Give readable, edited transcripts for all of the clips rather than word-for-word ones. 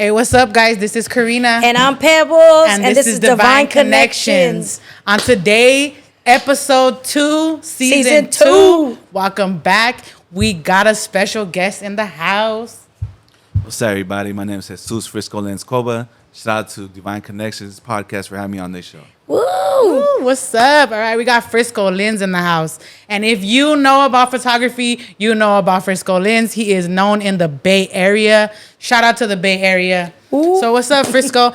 Hey, what's up, guys? This is Karina. And I'm Pebbles. And this is Divine Connections. On today, episode 2, season 2. Welcome back. We got a special guest in the house. What's up, everybody? My name is Jesus Friscolens. Shout out to Divine Connections podcast for having me on this show. Woo! Ooh, what's up? All right, we got Friscolens in the house. And if you know about photography, you know about Friscolens. He is known in the Bay Area. Shout out to the Bay Area. Ooh. So what's up, Frisco?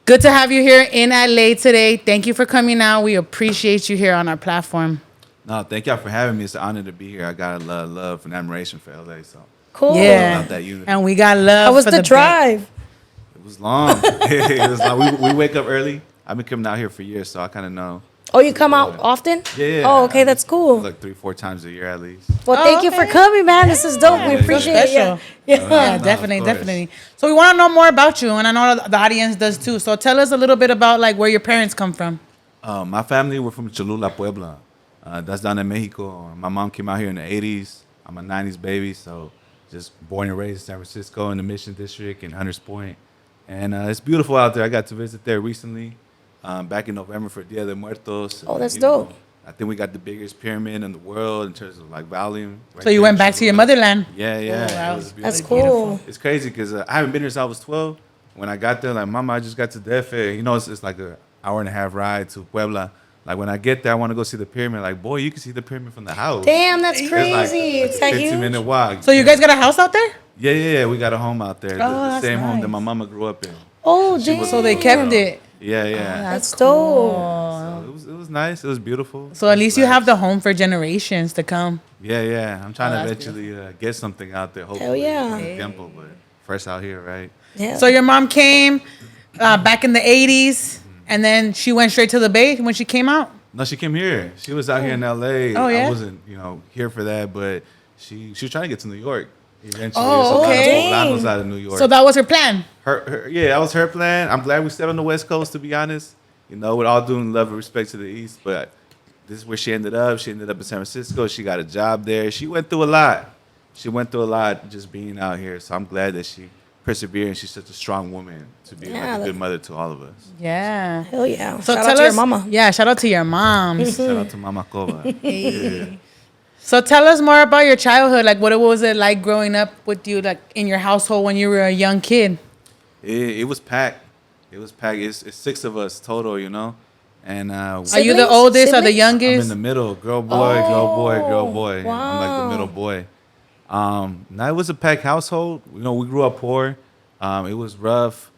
Good to have you here in LA today. Thank you for coming out. We appreciate you here on our platform. No, thank y'all for having me. It's an honor to be here. I got a lot of love and admiration for LA. So cool. Yeah. I love that unity. And we got love. How was for the drive? It was long. It was long. We wake up early. I've been coming out here for years, so I kind of know. Oh, you come out often? Yeah. Oh, okay, that's cool. Like 3-4 times a year at least. Well, thank you for coming, man. This is dope. We appreciate it. Yeah, Yeah. definitely. So we want to know more about you, and I know the audience does too. So tell us a little bit about like where your parents come from. My family, we're from Cholula, Puebla. That's down in Mexico. My mom came out here in the 80s. I'm a 90s baby, so just born and raised in San Francisco in the Mission District in Hunters Point. And it's beautiful out there. I got to visit there recently, back in November for Dia de Muertos. Oh, that's dope. I think we got the biggest pyramid in the world in terms of like volume. So you went back to your motherland. Yeah. Oh, wow. It was That's beautiful. cool. It's crazy because I haven't been here since I was 12. When I got there, like, Mama, I just got to DF. You know, it's like an hour and a half ride to Puebla. Like, when I get there, I want to go see the pyramid. Like, boy, you can see the pyramid from the house. Damn, that's It's crazy. like It's a that huge. 15-minute walk. So you guys got a house out there? Yeah. We got a home out there. Oh, the that's same home nice. that my mama grew up in. Oh, She damn. was So they a little kept girl. it. Yeah. That's dope. So it was nice. It was beautiful. So at least you have the home for generations to come. Yeah. I'm trying to that's eventually get something out there. Hopefully. yeah. In Temple, but first out here, right? Yeah. So your mom came back in the 80s, and then she went straight to the Bay when she came out? No, she came here. She was out here in LA. Oh, yeah? I wasn't, here for that, but she was trying to get to New York eventually. Oh, okay. A lot of poblanos out of New York. So that was her plan? That was her plan. I'm glad we stayed on the West Coast, to be honest. With all due love and respect to the East, but this is where she ended up. She ended up in San Francisco. She got a job there. She went through a lot. Just being out here. So I'm glad that she persevered, and she's such a strong woman to be like a good mother to all of us. Yeah. Hell yeah. So Shout tell out to us, your mama. Yeah, shout out to your moms. Shout out to Mama Koba. Yeah. So tell us more about your childhood. Like, what was it like growing up with you, like in your household when you were a young kid? It was packed. It's 6 of us total, And Are you the oldest or the Siblings? youngest? I'm in the middle. Girl, boy. Wow. I'm like the middle boy. Now it was a packed household. We grew up poor. It was rough,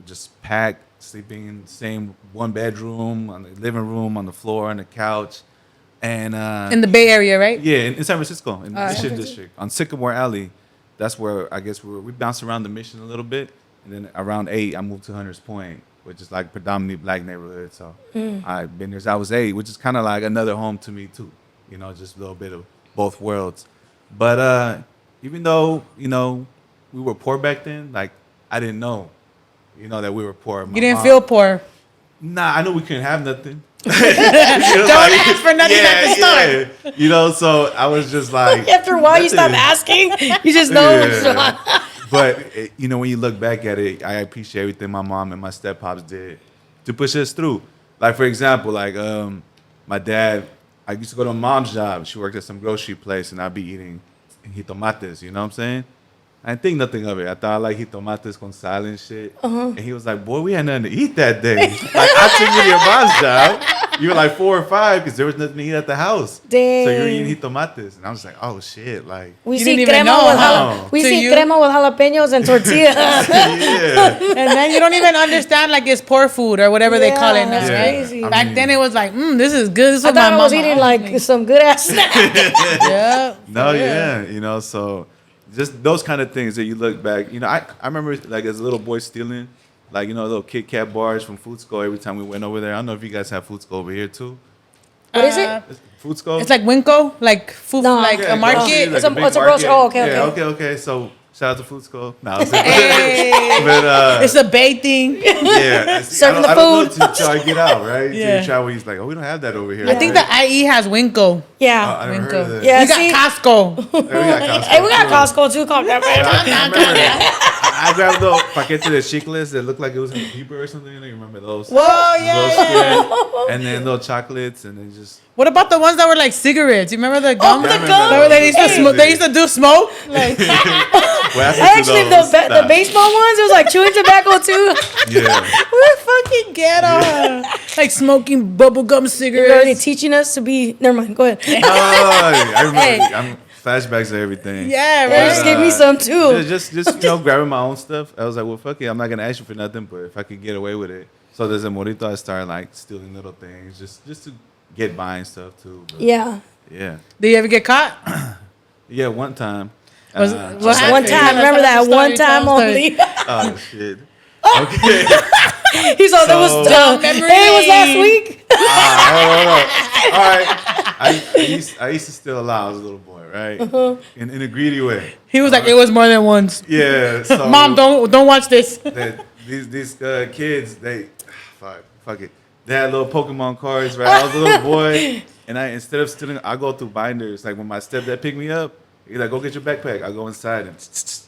just packed, sleeping in the same one bedroom, on the living room, on the floor, on the couch. And In the Bay Area, right? yeah, in San Francisco, in the Mission District, on Sycamore Alley. That's where I guess we bounced around the Mission a little bit. And then around 8, I moved to Hunters Point, which is like predominantly black neighborhood. So I've been there since I was 8, which is kind of like another home to me too. Just a little bit of both worlds. But even though, we were poor back then, like I didn't know, that we were poor. You didn't feel poor. Nah, I knew we couldn't have nothing. Don't ask for nothing at the start. Yeah. So I was just like. After a while, you stop asking. You just know. Yeah. But, when you look back at it, I appreciate everything my mom and my step-pops did to push us through. Like, for example, my dad, I used to go to my mom's job. She worked at some grocery place, and I'd be eating jitomates, you know what I'm saying? I didn't think nothing of it. I thought I like jitomates con sal and shit. And he was like, boy, we had nothing to eat that day. Like, I took you to your mom's job. You were like 4 or 5 because there was nothing to eat at the house. Dang. So you were eating jitomates. And I was like, oh, shit. Like, We You see didn't even crema know, with huh? To you? crema with jalapenos and tortillas. yeah. And then you don't even understand like it's poor food or whatever they call it now, that's Yeah. right? crazy. I Back mean- then it was like, this is good. This is I what my thought I was mama eating always like makes. some good ass snack. Yeah. No, yeah, so just those kind of things that you look back. I remember like as a little boy stealing, like little Kit Kat bars from Frisco every time we went over there. I don't know if you guys have Frisco over here too. What is it? Frisco. It's like Winco, like food, No. like Yeah, a market. grocery, It's a big grocery- market. oh, okay, Yeah, okay. okay. So shout out to Frisco. No, Hey. but It's a Bay thing. yeah, Serving the I don't food. know until I get out, right? Yeah. So you try where he's like, oh, we don't have that over here. I think the IE has Winco. Yeah. I never heard of that. Yeah. We see? got Costco. Hey, we got Costco. Hey, we got Costco too. Come down, I I grabbed the paquete de chicles that looked like it was in paper or something. You remember those? Whoa, yeah. Those square, and then little chocolates, and then just. What about the ones that were like cigarettes? You remember the gum? the Remember gum? those? They used to smoke. They used to do smoke. Like, What happened to Actually, those? the baseball ones, it was like chewing tobacco too. Yeah. we're fucking ghetto. Like smoking bubble gum You're already cigarettes. teaching us to be. Never mind. Go ahead. I remember. Hey. I'm flashbacks of everything. Yeah, You right. just gave me some too. Just grabbing my own stuff. I was like, well, fuck it. I'm not gonna ask you for nothing, but if I could get away with it. So there's a morito. I started like stealing little things, just to get by and stuff too. But, Yeah. yeah, Did you ever get caught? yeah. One time. Was- Uh, what happened? One time. Tell us Remember the that story, one tell time us the story. only. oh shit. Okay. He saw that was So- dumb. Memory Hey, it was last lane. week. Hold on. All right. I used to steal a lot. I was a little boy, right? In a greedy way. He was like, it was more than once. Yeah. So Mom, don't watch this. that these kids, they fuck it. They had little Pokemon cards, right? I was a little boy, and instead of stealing, I go through binders. Like when my stepdad picked me up, he's like, "Go get your backpack." I go inside and just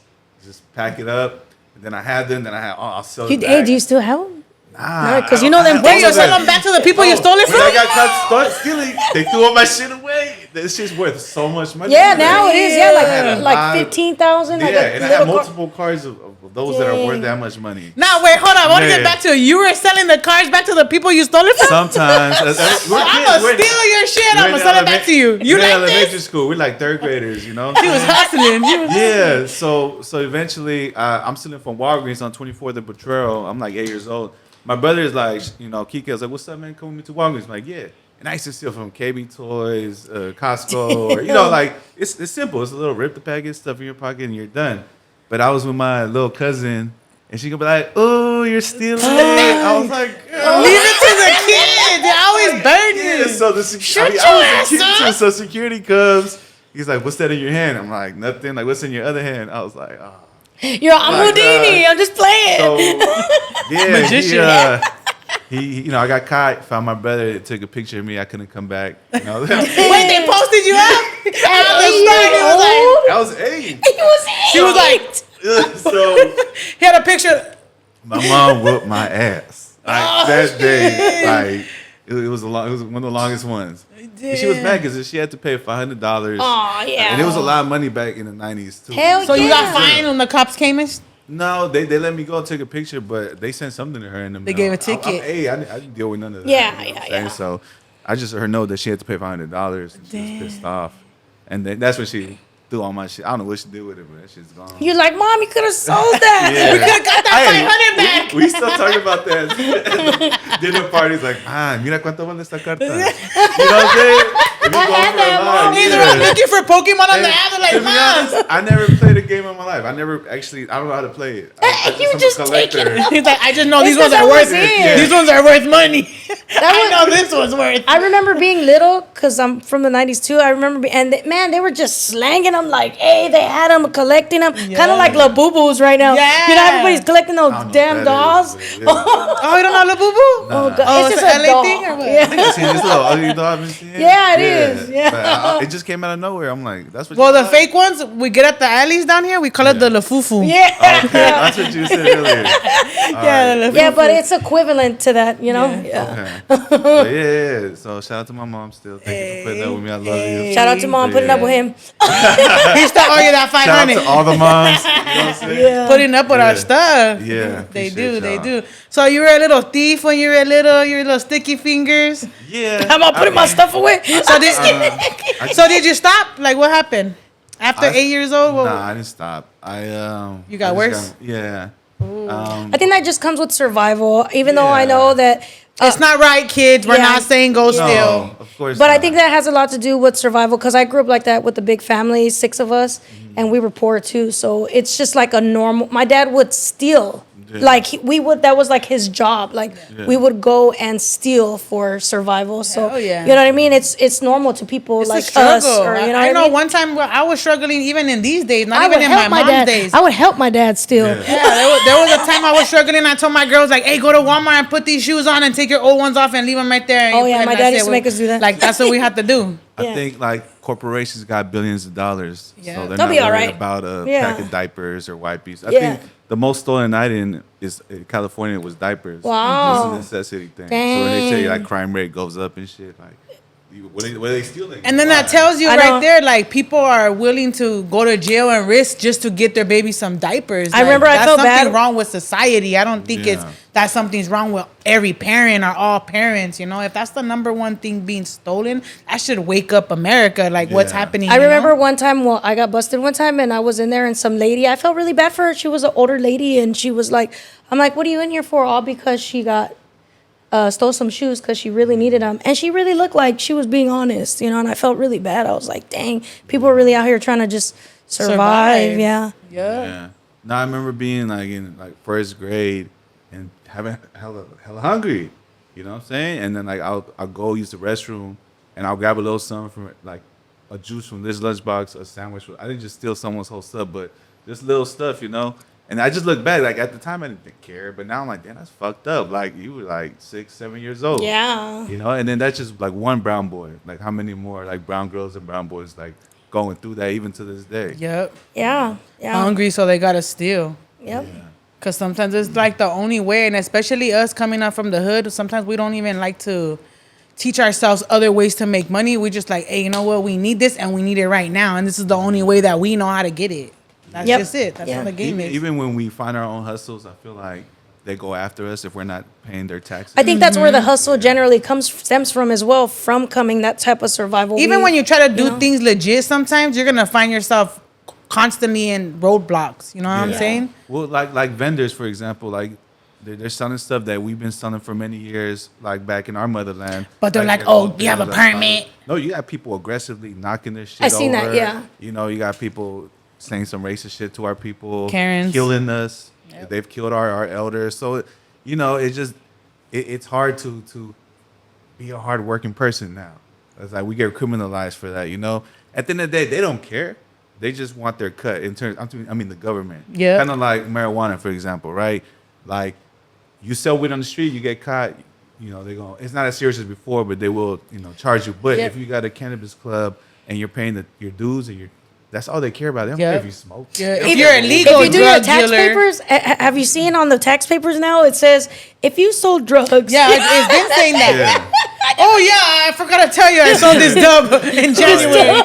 pack it up. And then I had them. Then I'll sell it Hey, back. do you still have them? Nah, 'cause I you know don't- them I Wait, have you all of sell that. them back to the people you No, stole it when I from? got caught stealing, they threw all my shit away. This shit's worth so much money. Yeah, now it is. Yeah, I had a like lot- 15,000. Yeah, Like a and I had little multiple cards of those that are worth that much money. Nah, wait, hold on. I want to Yeah. get back to it. You were selling the cars back to the people you stole it from? Sometimes I'm going to steal your shit. I'm going to sell it back to you. You We're in like elementary this? school. We're like third graders, you know. He was hustling. He was Yeah, so eventually, I'm stealing from Walgreens on 24th and Potrero. I'm like 8 years old. My brother is like, Kike was like, "What's up, man? Come with me to Walgreens." I'm like, yeah. And I used to steal from KB Toys, Costco, or like it's simple. It's a little rip the package, stuff in your pocket, and you're done. But I was with my little cousin, and she could be like, "Oh, you're stealing." I was like, leave it to the kid. They always burn you. yeah, so Shut your I ass was a kid up. too, so security comes. He's like, "What's that in your hand?" I'm like, "Nothing." Like, "What's in your other hand?" I was like, "Oh." I'm Like, Houdini. I'm just playing. So yeah, Magician. he I got caught. Found my brother. It took a picture of me. I couldn't come back. Wait, they posted you up? I was 8. She was like, So he had a picture. my mom whooped my ass. Like that day, like it was one of the longest ones. And she was mad because she had to pay $500. Oh, yeah. And it was a lot of money back in the 90s too. Hell So you got Yeah. fined when the cops came in? No, they let me go and take a picture, but they sent something to her in the mail. They gave a I'm ticket. 8. I didn't deal with none of that. Yeah, you know what I'm yeah, saying? yeah. So I just let her know that she had to pay $500. And she was pissed off. And then that's when she threw all my shit. I don't know what she did with it, but that shit's gone. You're like, Mom, you could have sold that. Yeah. We could have got that 500 back. We still talk about that. Dinner parties like, mira cuánto vale esta carta. You know what I'm saying? If you go had for a that, line, Mom. Either yeah. I'm looking for Pokemon on the And app. They're to like, be Mom. honest, I never played a game in my life. I don't know how to play it. You I'm a just collector. take it. He's like, I just know It's these ones 'cause are I worth was it. in. These ones are worth money. I was- know this one's worth. I remember being little because I'm from the 90s too. I remember, man, they were just slanging them like, hey, they had them collecting them. Kind Yeah. of like La Boo Boos right now. Yeah. You know, everybody's collecting those I don't know damn what dolls. that is, but yeah. Oh, you don't know La Boo Boo? Oh, God. Oh, it's it's just an a LA doll. thing or what? Yeah. I think I seen this little ugly doll I've been seeing. Yeah, it is. Yeah. But it just came out of nowhere. I'm like, that's what. Well, you the like? fake ones we get at the alleys down here. We call it the Lafufu. Yeah. Okay, that's what you said earlier. Yeah, the Lafufu. Yeah, but it's equivalent to that, you know? Yeah. Okay. But yeah. So shout out to my mom still. Thank you for putting up with me. I love you. Shout out to Mom putting up with him. He still owe you that Shout out 500. to all the moms. You know what I'm saying? Yeah. Putting up with Yeah. our stuff. Yeah, They appreciate do. They y'all. do. So you were a little thief when you were little. You were little sticky fingers. Yeah. I'm not putting my stuff away. So did you stop? Like what happened after I- 8 years old? What- Nah, I didn't stop. You got I just worse? yeah. I think that just comes with survival, even though I Yeah. know that. It's not right, kids. We're Yeah. not saying go steal. No, of course. But I not. think that has a lot to do with survival because I grew up like that with a big family, 6 of us, and we were poor too. So it's just like a normal. My dad would steal. Yeah. Like we would, that was like his job. Like Yeah. we would go and steal for survival. So Hell yeah. you know what I mean? It's normal to people It's like a struggle. us, or you know. I what know I mean? one time where I was struggling even in these days, not I even would in my help my mom's dad. days. I would help my dad steal. Yeah. Yeah, there was a time I was struggling. I told my girls like, "Hey, go to Walmart and put these shoes on and take your old ones off and leave them right there." Oh, yeah, And my that's dad used it. to make us do that. Like that's what we have to do. I Yeah. think like corporations got billions of dollars, Yeah. so they're They'll not be all worried right. about a Yeah. pack of diapers or wipes. I Yeah. think the most stolen item is in California was diapers. Wow. It's a necessity thing. So when they say like Dang. crime rate goes up and shit, like what are they stealing? And then that Why? tells you I right know. there, like people are willing to go to jail and risk just to get their baby some diapers. I remember I that's felt something bad. wrong with society. I don't think it's Yeah. that something's wrong with every parent or all parents. You know, if that's the number one thing being stolen, that should wake up America. Like what's Yeah. happening. I you remember know? one time, well, I got busted one time and I was in there and some lady, I felt really bad for her. She was an older lady and she was like, I'm like, what are you in here for? All because she got, stole some shoes because she really needed them. And she really looked like she was being honest, you know, and I felt really bad. I was like, dang, people are really out here trying to just survive. Yeah. Yeah. No, I remember being like in like first grade and having hella hungry. You know what I'm saying? And then like I'll go use the restroom and I'll grab a little something from like a juice from this lunchbox, a sandwich. I didn't just steal someone's whole stuff, but just little stuff, you know. And I just look back, like at the time I didn't care, but now I'm like, damn, that's fucked up. Like you were like 6, 7 years old. Yeah. You know, and then that's just like one brown boy. Like how many more like brown girls and brown boys like going through that even to this day? Yep. Yeah. Yeah. Hungry, so they gotta steal. Yep. Cause sometimes it's like the only way, and especially us coming up from the hood, sometimes we don't even like to teach ourselves other ways to make money. We just like, hey, you know what? We need this, and we need it right now, and this is the only way that we know how to get it. That's Yep. just it. That's Yeah. how the game is. Even when we find our own hustles, I feel like they go after us if we're not paying their taxes. I think that's where the hustle generally stems from as well, from coming that type of survival. Even when you try to do know? things legit, sometimes you're gonna find yourself constantly in roadblocks. You know what I'm Yeah. saying? Well, like vendors, for example, like they're selling stuff that we've been selling for many years, like back in our motherland. But they're like, they're oh, all you have a things like- permit. No, you got people aggressively knocking this shit I seen that, over. yeah. You know, you got people saying some racist shit to our people. Karens. Killing us. Yep. They've killed our elders. So, you know, it's hard to be a hardworking person now. It's like we get criminalized for that, you know? At the end of the day, they don't care. They just want their cut in terms. I mean, the government. Yeah. Kind of like marijuana, for example, right? Like, you sell weed on the street, you get caught. You know, they're going. It's not as serious as before, but they will, you know, charge you. But Yep. if you got a cannabis club and you're paying your dues and that's all they care about. They don't Yep. care if you smoke. Yeah, They don't if care you're illegal, If you do your drug tax dealer. papers, have you seen on the tax papers now? It says if you sold drugs. Yeah, it's been saying that. Yeah. Oh yeah, I forgot to tell you, I sold this dub in January.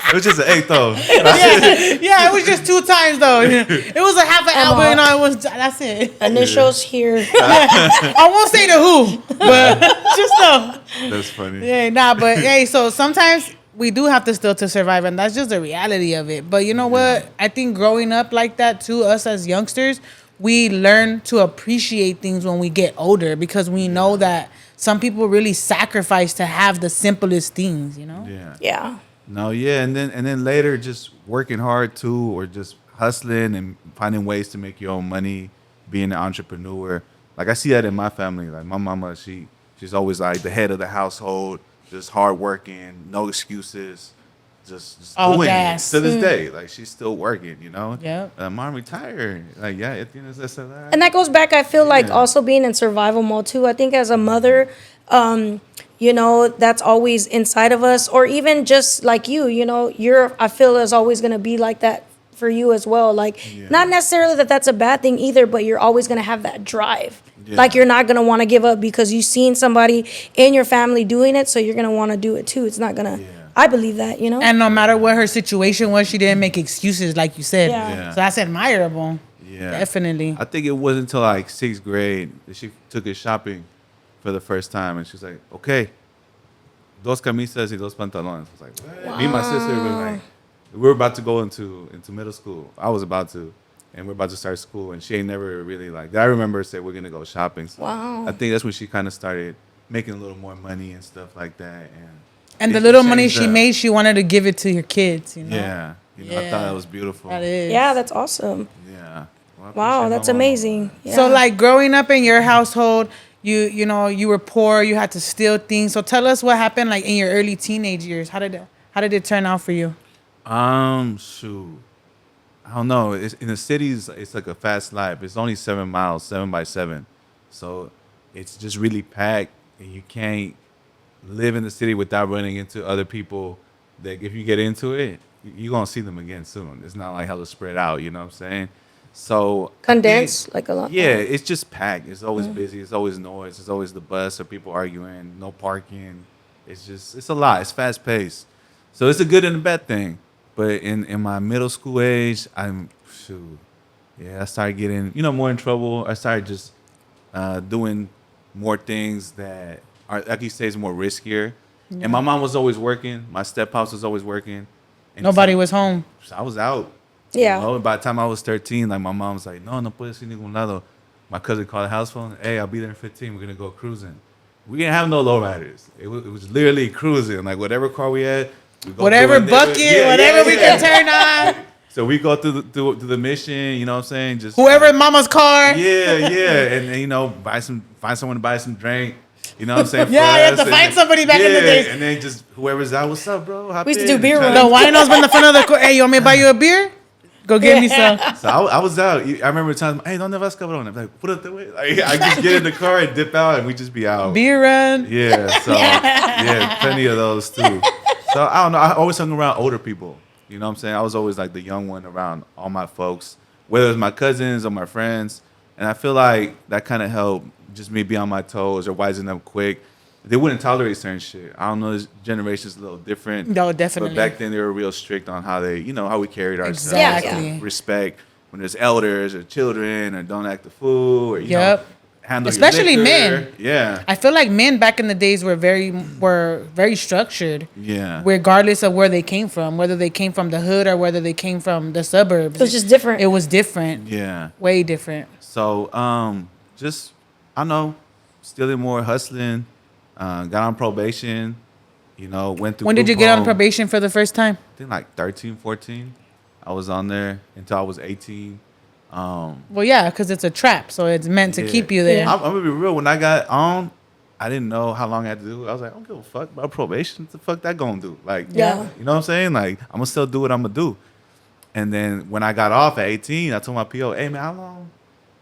It was just an eighth though. Yeah, it was just 2 times though. It was a half an Come hour, on. and I was that's it. Initials here. I won't say the who, but just know. That's funny. Yeah, nah, but hey, so sometimes we do have to steal to survive, and that's just the reality of it. But you know what? I think growing up like that too, us as youngsters, we learn to appreciate things when we get older because we know that some people really sacrifice to have the simplest things, you know? Yeah. Yeah. No, yeah, and then later just working hard too, or just hustling and finding ways to make your own money, being an entrepreneur. Like I see that in my family. Like my mama, she's always like the head of the household, just hardworking, no excuses, just All doing gas. it to this day. Like she's still working, you know. Yep. Mom retired. Like yeah, at the end of this and that. And that goes back, I feel like Yeah. also being in survival mode too. I think as a mother, you know, that's always inside of us, or even just like you know, I feel is always going to be like that for you as well. Like Yeah. not necessarily that that's a bad thing either, but you're always going to have that drive. Yeah. Like you're not going to want to give up because you've seen somebody in your family doing it. So you're going to want to do it too. It's not going to, Yeah. I believe that, you know? And no matter what her situation was, she didn't make excuses, like you said. Yeah. Yeah. So that's admirable. Yeah. Definitely. I think it wasn't until like 6th grade that she took us shopping for the first time, and she was like, "Okay, dos camisas y dos pantalones." I was like, what? Me and my sister were like, we were about to go into middle school. I was about to, and we're about to start school, and she ain't never really like. I remember her say we're gonna go shopping. So Wow. I think that's when she kind of started making a little more money and stuff like that, And the it little money changed she up. made, she wanted to give it to your kids, you know? Yeah, you know, I thought that was beautiful. That is. Yeah, that's awesome. Yeah. Well, I Wow, appreciate that's my mama. amazing. Yeah. So like growing up in your household, you know, you were poor, you had to steal things. So tell us what happened like in your early teenage years. How did it turn out for you? Shoot. I don't know. It's, in the cities, it's like a fast life. It's only 7 miles, 7 by 7. So it's just really packed, and you can't live in the city without running into other people that if you get into it, you're going to see them again soon. It's not like hella spread out, you know what I'm saying? So Condensed, like a lot. yeah, it's just packed. It's always busy. It's always noise. It's always the bus or people arguing. No parking. It's a lot. It's fast paced. So it's a good and a bad thing. But in my middle school age, I started getting more in trouble. I started just doing more things that are, like you say, is more riskier. Yeah. And my mom was always working. My stephouse was always working. And Nobody was home. I was out. Yeah. By the time I was 13, like my mom was like, no puedes ir ningún lado. My cousin called the house phone. Hey, I'll be there in 15. We're gonna go cruising. We didn't have no lowriders. It was literally cruising. Like whatever car we had, whatever bucket, whatever we could turn on. So we go through the mission. You know what I'm saying? Just whoever mama's car. Yeah, and find someone to buy some drink. You know what I'm saying? Yeah, you have to find somebody back in the days. And then just whoever's out, what's up, bro? We used to do beer runs. The winos in the front of the car. Hey, you want me to buy you a beer? Go get me some. So I was out. I remember times, hey, don't never cabrón. I'm like, put it the way. Like, I just get in the car and dip out, and we just be out. Beer run. Yeah, so plenty of those too. So I don't know. I always hung around older people. You know what I'm saying? I was always like the young one around all my folks, whether it was my cousins or my friends. And I feel like that kind of helped just me be on my toes or wising up quick. They wouldn't tolerate certain shit. I don't know, this generation's a little different. No, definitely. But back then they were real strict on how they, how we carried ourselves. Exactly. So respect when there's elders or children or don't act the fool or, handle especially your liquor. men. Yeah. I feel like men back in the days were very structured. Yeah. Regardless of where they came from, whether they came from the hood or whether they came from the suburbs. It was just different. It was different. Yeah. Way different. So, just, I don't know, stealing more, hustling, got on probation, went through. When did you get on probation for the first time? I think like 13, 14. I was on there until I was 18. Well, yeah, because it's a trap, so it's meant to keep you there. I'm gonna be real. When I got on, I didn't know how long I had to do. I was like, I don't give a fuck about probation. What the fuck that gonna do? Like, you know what I'm saying? Like, I'm gonna still do what I'm gonna do. And then when I got off at 18, I told my PO, hey man, how long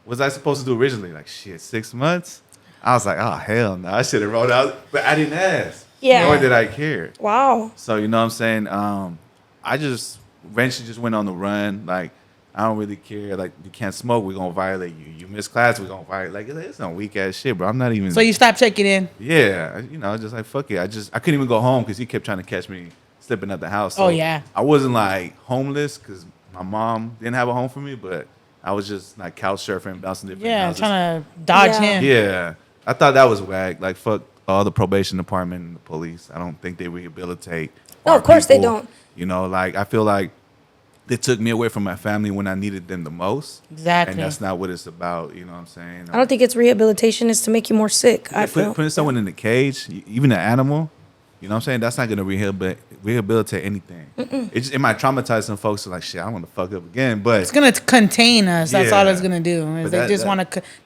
was I supposed to do originally? Like, shit, 6 months? I was like, oh, hell no. I should have rolled out. But I didn't ask. Yeah. Nor did I care. Wow. So, you know what I'm saying? I just eventually just went on the run. Like, I don't really care. Like, you can't smoke, we're going to violate you. You miss class, we're going to violate. Like, it's some weak-ass shit, bro. I'm not even. So you stopped checking in? Yeah. Just like, fuck it. I couldn't even go home because he kept trying to catch me slipping at the house. So I wasn't, like, homeless because my mom didn't have a home for me, but I was just, like, couch surfing, bouncing different houses. Trying to dodge him. Yeah. I thought that was whack. Like, fuck all the probation department and the police. I don't think they rehabilitate. No, of course they don't. Like, I feel like they took me away from my family when I needed them the most. Exactly. And that's not what it's about. You know what I'm saying? I don't think it's rehabilitation. It's to make you more sick. I feel. Putting someone in a cage, even an animal, you know what I'm saying? That's not going to rehabilitate anything. It might traumatize some folks who are like, shit, I want to fuck up again. But it's going to contain us. That's all it's going to do.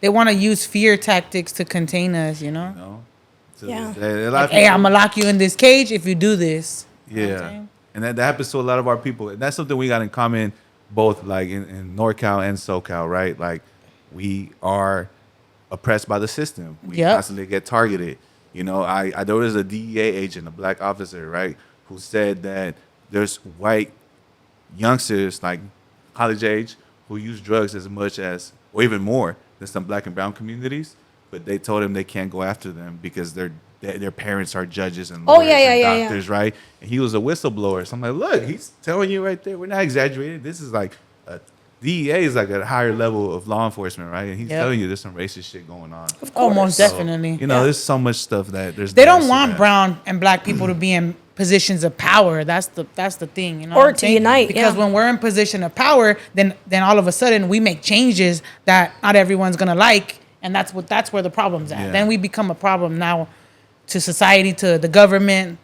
They want to use fear tactics to contain us, Hey, I'm going to lock you in this cage if you do this. Yeah. And that happens to a lot of our people. And that's something we got in common, both like in NorCal and SoCal, right? Like, we are oppressed by the system. We constantly get targeted. There was a DEA agent, a black officer, right, who said that there's white youngsters, like college age, who use drugs as much as, or even more, than some black and brown communities. But they told him they can't go after them because their parents are judges and lawyers and doctors, right? And he was a whistleblower. So I'm like, look, he's telling you right there. We're not exaggerating. This is like DEA is like a higher level of law enforcement, right? And he's telling you there's some racist shit going on. Of course. Most definitely. There's so much stuff that they don't want brown and black people to be in positions of power. That's the thing, Or to unite, because when we're in position of power, then all of a sudden we make changes that not everyone's gonna like, and that's where the problem's at. Then we become a problem now to society, to the government,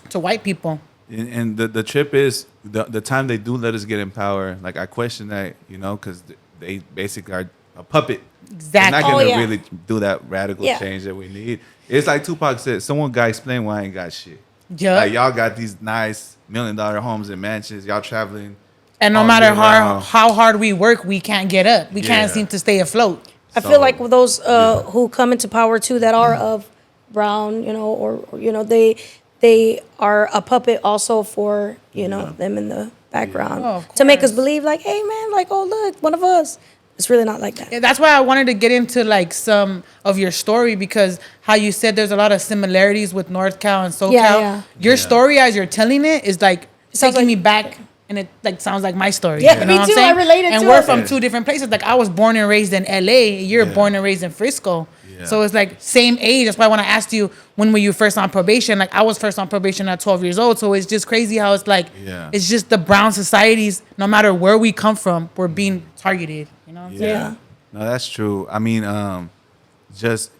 to white people. And the trip is the time they do let us get in power. Like, I question that, because they basically are a puppet. Exactly. They're not going to really do that radical change that we need. It's like Tupac said, someone got to explain why I ain't got shit. Yeah. Like, y'all got these nice $1 million homes and mansions. Y'all traveling. And no matter how hard we work, we can't get up. We can't seem to stay afloat. I feel like with those who come into power too that are of brown, or they are a puppet also for them in the background Oh, of to make us course. believe like, hey man, like, oh look, one of us. It's really not like that. Yeah, that's why I wanted to get into like some of your story, because how you said there's a lot of similarities with North Cal and SoCal. Yeah. Your Yeah. story as you're telling it is like sounds taking like- me back, and it like sounds like my story. Yeah, you know me what I'm too. I saying? related and to we're it. from Yeah. two different places. Like I was born and raised in LA. You're Yeah. born and raised in Frisco. Yeah. So it's like same age. That's why when I asked you when were you first on probation, like I was first on probation at 12 years old. So it's just crazy how it's like Yeah. it's just the brown societies. No matter where we come from, we're being targeted. You know what I'm saying? Yeah. No, that's true. I mean, just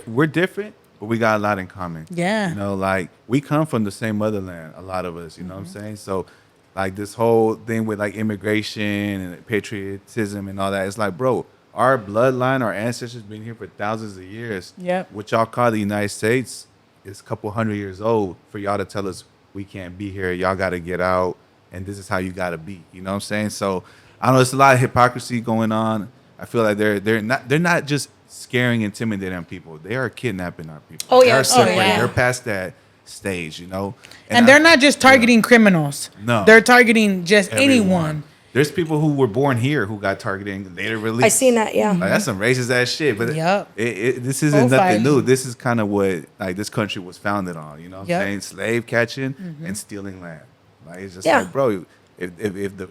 we're different, but we got a lot in common. Yeah. You know, like we come from the same motherland, a lot of us, you know what I'm saying? So like this whole thing with like immigration and patriotism and all that, it's like, bro, our bloodline, our ancestors been here for thousands of years. Yep. What y'all call the United States is a couple hundred years old for y'all to tell us we can't be here. Y'all got to get out, and this is how you got to be. You know what I'm saying? So I know it's a lot of hypocrisy going on. I feel like they're not just scaring, intimidating people. They are kidnapping our people. Oh, yeah. They're Oh, separating. yeah. They're past that stage, you know. And they're not just targeting criminals. No. They're targeting just anyone. everyone. There's people who were born here who got targeted and later released. I seen that, yeah. Like, that's some racist ass shit. But Yup. this isn't nothing Profiling. new. This is kind of what like this country was founded on. You know what Yup. I'm saying? Slave catching and stealing land. Like it's just Yeah. like, bro, if the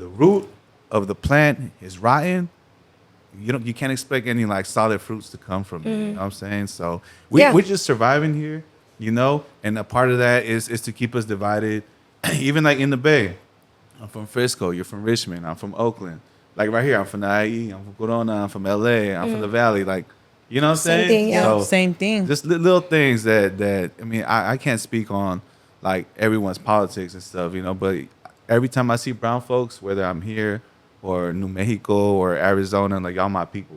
root of the plant is rotten, you can't expect any like solid fruits to come from it. You know what I'm saying? So Yeah. we're just surviving here, you know, and a part of that is to keep us divided. Even like in the Bay. I'm from Frisco. You're from Richmond. I'm from Oakland. Like right here, I'm from the IE. I'm from Corona. I'm from LA. I'm from the Valley. Like, you know what I'm Same saying? thing, yeah. So, Same thing. just little things that I mean, I can't speak on like everyone's politics and stuff, you know. But every time I see brown folks, whether I'm here or New Mexico or Arizona, like y'all my people.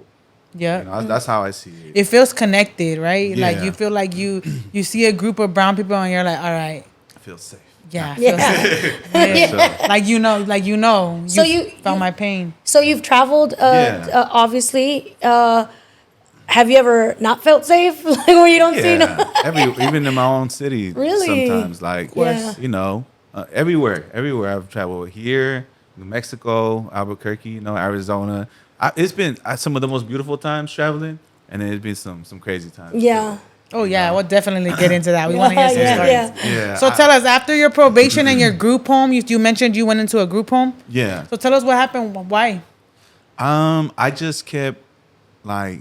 Yeah. You know, that's how I see it. It feels connected, right? Like Yeah. you feel like you see a group of brown people and you're like, all right, I feel safe. yeah, I feel Yeah. safe. Yeah. like you know, So you felt my pain. So you've traveled, Yeah. obviously. Have you ever not felt safe? Like where you don't see no? Yeah, even in my own city, Really? sometimes, like, Yeah. you know, everywhere I've traveled. Here, New Mexico, Albuquerque, you know, Arizona. It's been some of the most beautiful times traveling, and then it's been some crazy times. Yeah. Oh yeah, we'll definitely get into that. We want to hear some Yeah, stories. yeah. Yeah. So tell us, after your probation and your group home, you mentioned you went into a group home. Yeah. So tell us what happened. Why? I just kept like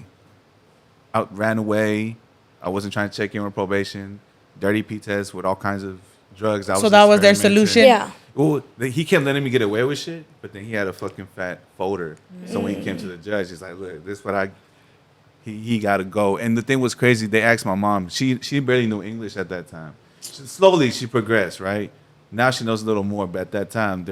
ran away. I wasn't trying to check in with probation. Dirty P test with all kinds of drugs. So that was their experimenting. solution? Yeah. Well, he kept letting me get away with shit, but then he had a fucking fat folder. So when he came to the judge, he's like, "Look, this is what he got to go." And the thing was crazy. They asked my mom. She barely knew English at that time. Slowly she progressed, right? Now she knows a little more, but at that time,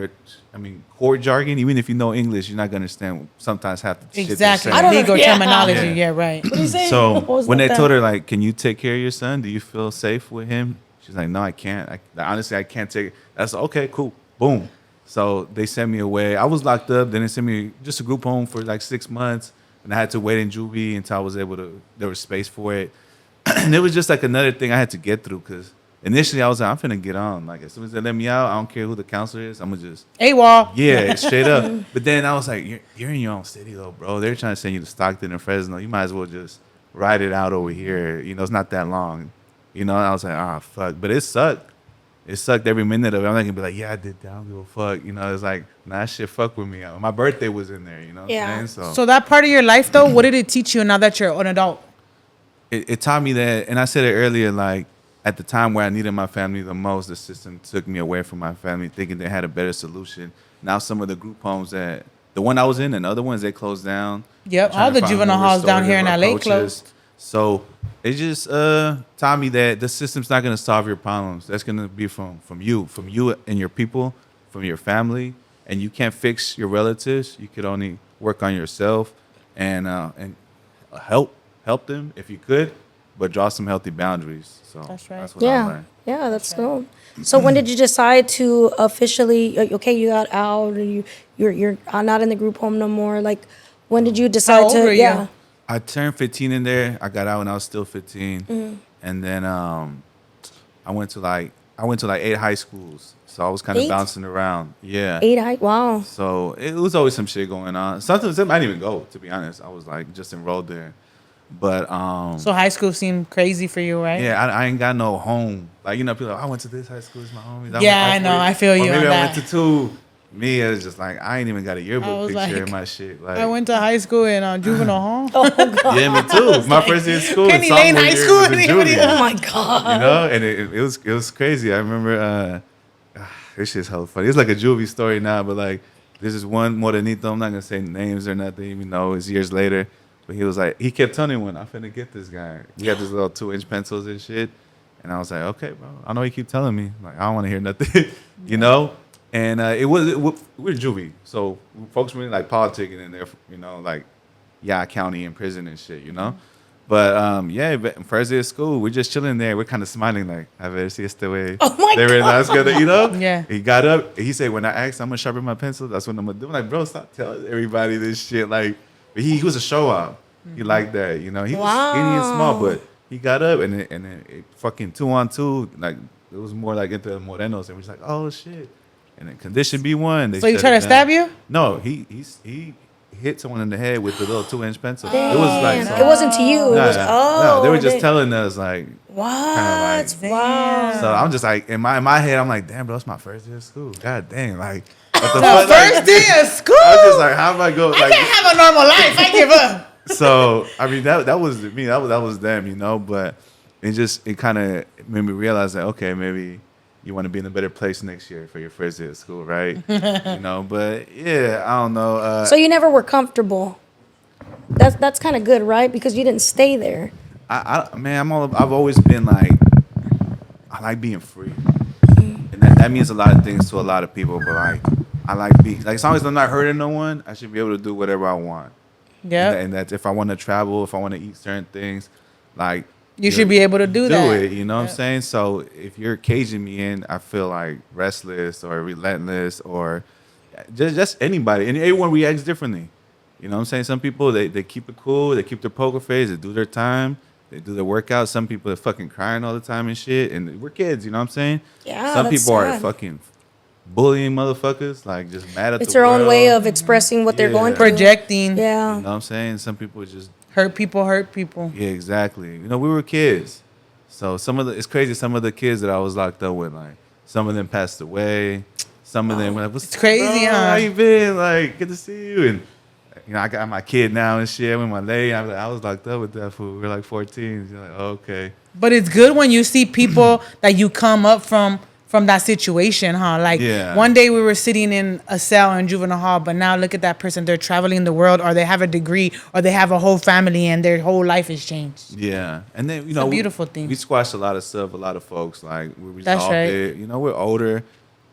court jargon. Even if you know English, you're not gonna understand sometimes half the shit they're Exactly. saying. I don't know. Legal Yeah. terminology. Yeah. Yeah, right. So What was when they that? told her like, "Can you take care of your son? Do you feel safe with him?" She's like, "No, I can't. Honestly, I can't take it." That's okay, cool, boom. So they sent me away. I was locked up. Then they sent me just a group home for like 6 months, and I had to wait in juvie until I was able to. There was space for it, and it was just like another thing I had to get through because initially I was like, "I'm finna get on." Like as soon as they let me out, I don't care who the counselor is. I'm gonna just AWOL. yeah, straight up. But then I was like, you're in your own city though, bro. They're trying to send you to Stockton and Fresno. You might as well just ride it out over here. You know, it's not that long. You know, and I was like, fuck. But it sucked. It sucked every minute of it. I'm not gonna be like, yeah, I did that. I don't give a fuck. You know, it's like, nah, shit fuck with me. My birthday was in there, you know what Yeah. I'm saying? So that part of your life, though, what did it teach you now that you're an adult? It taught me that, and I said it earlier, like at the time where I needed my family the most, the system took me away from my family, thinking they had a better solution. Now some of the group homes that the one I was in and other ones they closed down. Yep, Trying all to the find juvenile more halls down here in restorative LA approaches. closed. So it just taught me that the system's not gonna solve your problems. That's gonna be from you and your people, from your family, and you can't fix your relatives. You could only work on yourself and help them if you could, but draw some healthy boundaries. So That's right. what I Yeah. learned. Yeah, that's cool. So when did you decide to officially? Okay, you got out, and you're not in the group home no more. Like, when did you decide old to? were you? Yeah. I turned 15 in there. I got out when I was still 15. Mm-hmm. And then I went to I went to like 8 high schools, so I was kind of 8? bouncing around. Yeah. 8 high. Wow. So it was always some shit going on. Sometimes I didn't even go, to be honest. I was like just enrolled there. But So high school seemed crazy for you, right? yeah, I ain't got no home. Like, you know, people are like, I went to this high school, it's my homies. Yeah, I know. I feel or you maybe on I that. went to 2. Me, it was just like I ain't even got a I yearbook was picture like, in my shit. Like I went to high school in juvenile hall. yeah, me too. My first year in school, Penny and Lane sophomore High year School, was a anybody junior. else? Oh my God. You know, and it was crazy. I remember this shit's hella funny. It's like a juvie story now, but like this is one morenito. I'm not gonna say names or nothing, even though it's years later. But he was like, he kept telling me, I'm finna get this guy. He had these little 2-inch pencils and shit. And I was like, okay, bro. I know you keep telling me. Like, I don't want to hear nothing, you know? And we're juvie. So folks really like politicking in there, you know, like, yeah, county and prison and shit, you know? But yeah, first day of school, we're just chilling there. We're kind of smiling like, a ver si este way. Oh my They were not gonna, you know? Yeah. He got up. He said, when I asked, I'm gonna sharpen my pencil. That's what I'm gonna do. I'm like, bro, stop telling everybody this shit. Like, but he was a show off. He liked that, you know. He was skinny and small, but he got up and it fucking 2-on-2. Like it was more like into Morenos, and we're just like, oh shit. And then condition B1. So you try to stab you? No, he hit someone in the head with the little 2-inch pencil. Damn. It was like It wasn't to you. It was no, they were just they- telling us like What? Kinda Wow. so I'm just like in my head, I'm like, damn, bro, it's my first day of school. God damn, like what the The fuck? first Like, day of school. I was just like, how am I go? I Like, can't have a normal life. I give up. so I mean that was me. That was them, you know. But it kind of made me realize that okay, maybe you want to be in a better place next year for your first day of school, right? You know. But yeah, I don't know. So you never were comfortable. That's kind of good, right? Because you didn't stay there. I've always been like, I like being free, and that means a lot of things to a lot of people. But like, I like being like as long as I'm not hurting no one, I should be able to do whatever I want. Yeah. And that if I want to travel, if I want to eat certain things, like You should be able to do that. it. You know what I'm saying? So if you're caging me in, I feel like restless or relentless or just anybody, and everyone reacts differently. You know what I'm saying? Some people they keep it cool, they keep their poker face, they do their time, they do their workouts. Some people are fucking crying all the time and shit, and we're kids. You know what I'm saying? Yeah, Some that's people are sad. fucking bullying motherfuckers, like just mad at It's the their own world. way of expressing what they're going through. Projecting. Yeah. You know what I'm saying? Some people just Hurt people. yeah, exactly. You know, we were kids, so it's crazy. Some of the kids that I was locked up with, like some of them passed away. Some of them were like, "What's It's crazy, bro, huh? How you been? Like, good to see you." And you know, I got my kid now and shit. With my lady, I was locked up with that fool. We were like 14. You're like, oh, okay. But it's good when you see people that you come up from that situation, huh? Like Yeah. one day we were sitting in a cell in juvenile hall, but now look at that person. They're traveling the world, or they have a degree, or they have a whole family, and their whole life has changed. Yeah, and then you know, a beautiful thing. We squashed a lot of stuff. A lot of folks like we That's resolved right. it. You know, we're older,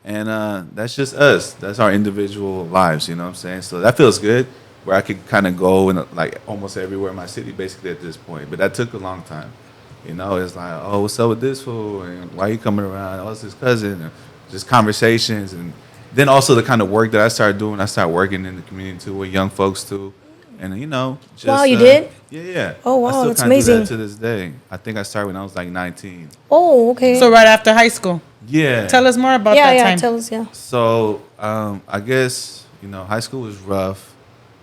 and that's just us. That's our individual lives. You know what I'm saying? So that feels good. Where I could kind of go and like almost everywhere in my city, basically at this point. But that took a long time. You know, it's like, oh, what's up with this fool? And why you coming around? Oh, it's his cousin. And just conversations. And then also the kind of work that I started doing. I started working in the community too with young folks too. And, you know, just. Wow, you did? Yeah. Oh, wow, I still that's kinda do amazing. that to this day. I think I started when I was like 19. Oh, okay. So right after high school, Yeah. tell us more about yeah, that yeah. time. Tell us, yeah. So I guess, you know, high school was rough.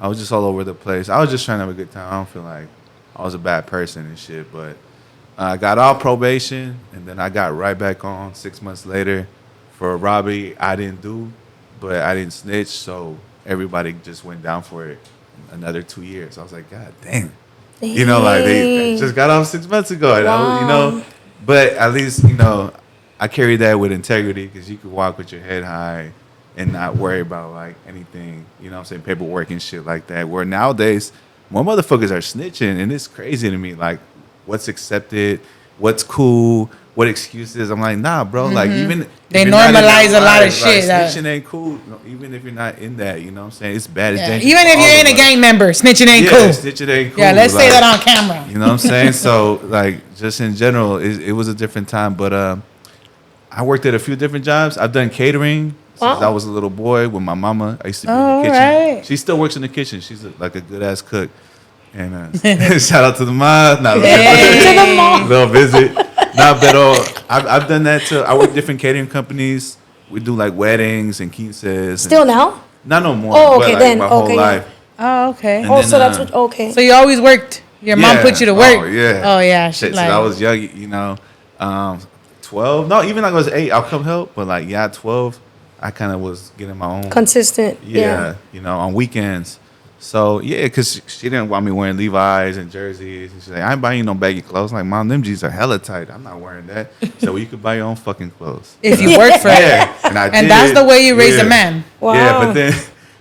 I was just all over the place. I was just trying to have a good time. I don't feel like I was a bad person and shit. But I got off probation, and then I got right back on 6 months later for a robbery I didn't do, but I didn't snitch. So everybody just went down for it another 2 years. I was like, God damn. You know, like they just got off 6 months ago. And Wow. you know, but at least, you know, I carry that with integrity because you could walk with your head high and not worry about like anything, you know what I'm saying, paperwork and shit like that. Where nowadays, more motherfuckers are snitching, and it's crazy to me. Like, what's accepted, what's cool, what excuses. I'm like, nah, bro. Like, even if They you're not in normalize that a lot of life, shit, Like, snitching ain't cool. No, even if you're not in that, you know what I'm saying? It's bad. It's Yeah. dangerous. Even if for you all ain't of a us. gang member, snitching ain't Yeah, cool. snitching ain't cool. Yeah, let's say Like, that on camera. you know what I'm saying? So, like, just in general, it was a different time. But I worked at a few different jobs. I've done catering since I was a little boy with my mama. I used to be in the kitchen. right. She still works in the kitchen. She's like a good-ass cook. And shout out to the mom. Not Hey. little visit. Not but I've done that too. I work different catering companies. We do like weddings and quinces. Still now? Not no more. Oh, but okay, like then. my whole Okay, yeah. life. Oh, okay. And Oh, then, so that's what. Okay. So you always worked. Your mom put you to work. Oh yeah. Oh yeah. She Shit, like. since I was young, 12. No, even like I was 8, I'll come help. But like, yeah, 12, I kind of was getting my own. Consistent. Yeah, on weekends. So yeah, because she didn't want me wearing Levi's and jerseys. And she's like, I ain't buying you no baggy clothes. I'm like, Mom, them jeans are hella tight. I'm not wearing that. So well, you could buy your own fucking clothes. If you work for it. Yeah, and I did. And that's the way you raise a Yeah. man. Wow. Yeah, but then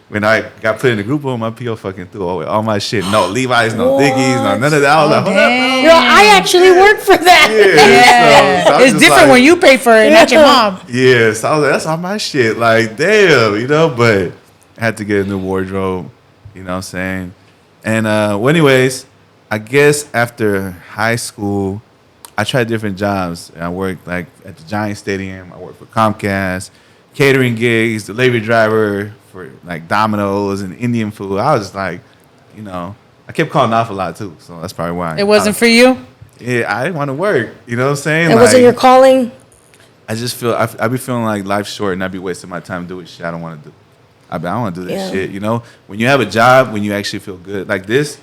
when I got put in the group home, my PO fucking threw away all my shit. No Levi's, no Dickies, no none of that. I was like, hold up, Dang. Yo, I actually work for that. Yeah. So I was It's just different like- when you pay for it, not your mom. Yeah, so I was like, that's all my shit. Like, damn, but I had to get a new wardrobe, you know what I'm saying? And, well, anyways, I guess after high school, I tried different jobs. I worked, like, at the Giant Stadium. I worked for Comcast, catering gigs, delivery driver for, like, Domino's and Indian food. I was just like, I kept calling off a lot, too, so that's probably why. It wasn't for you? Yeah, I didn't want to work, you know what I'm saying? It wasn't your calling. I just feel I be feeling like life's short and I be wasting my time doing shit I don't want to do. I don't want to do this Yeah. shit. When you have a job, when you actually feel good like this,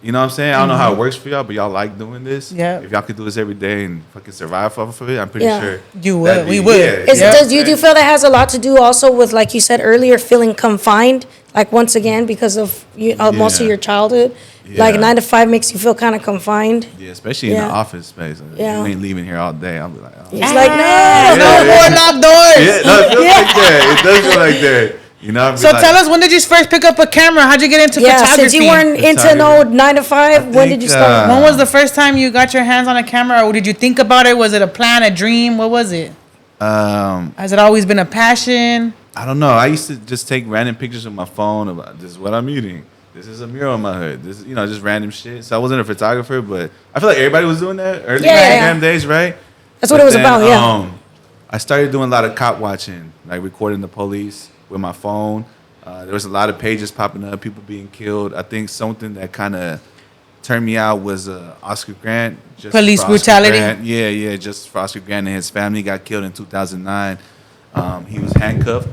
you know what I'm saying? I don't know how it works for y'all, but y'all like doing this. Yeah. If y'all could do this every day and fucking survive off of it, I'm pretty Yeah. sure You would. that'd We be- would. Yeah, Is, you know what does I'm you do saying? feel that has a lot to do also with, like you said earlier, feeling confined? Like once again, because of most of Yeah. your childhood, like Yeah. 9 to 5 makes you feel kind of confined. Yeah, especially in Yeah. the office space. Yeah. You ain't leaving here all day. I'll be like, oh. It's like, no. Yeah. No more locked doors. Yeah, no, it feels like that. It does feel like that. I'd be So like, tell us, when did you first pick up a camera? How'd you get into Yeah, photography? since you weren't into no 9 to 5, when did you start? When was the first time you got your hands on a camera, or did you think about it? Was it a plan, a dream? What was it? Has it always been a passion? I don't know. I used to just take random pictures with my phone about this is what I'm eating. This is a mural in my hood. This is, just random shit. So I wasn't a photographer, but I feel like everybody was doing that early damn days, right? That's what it was about, yeah. I started doing a lot of cop watching, like recording the police with my phone. There was a lot of pages popping up, people being killed. I think something that kind of turned me out was Oscar Grant. Police for Oscar brutality? Grant. Yeah, just for Oscar Grant and his family got killed in 2009. He was handcuffed,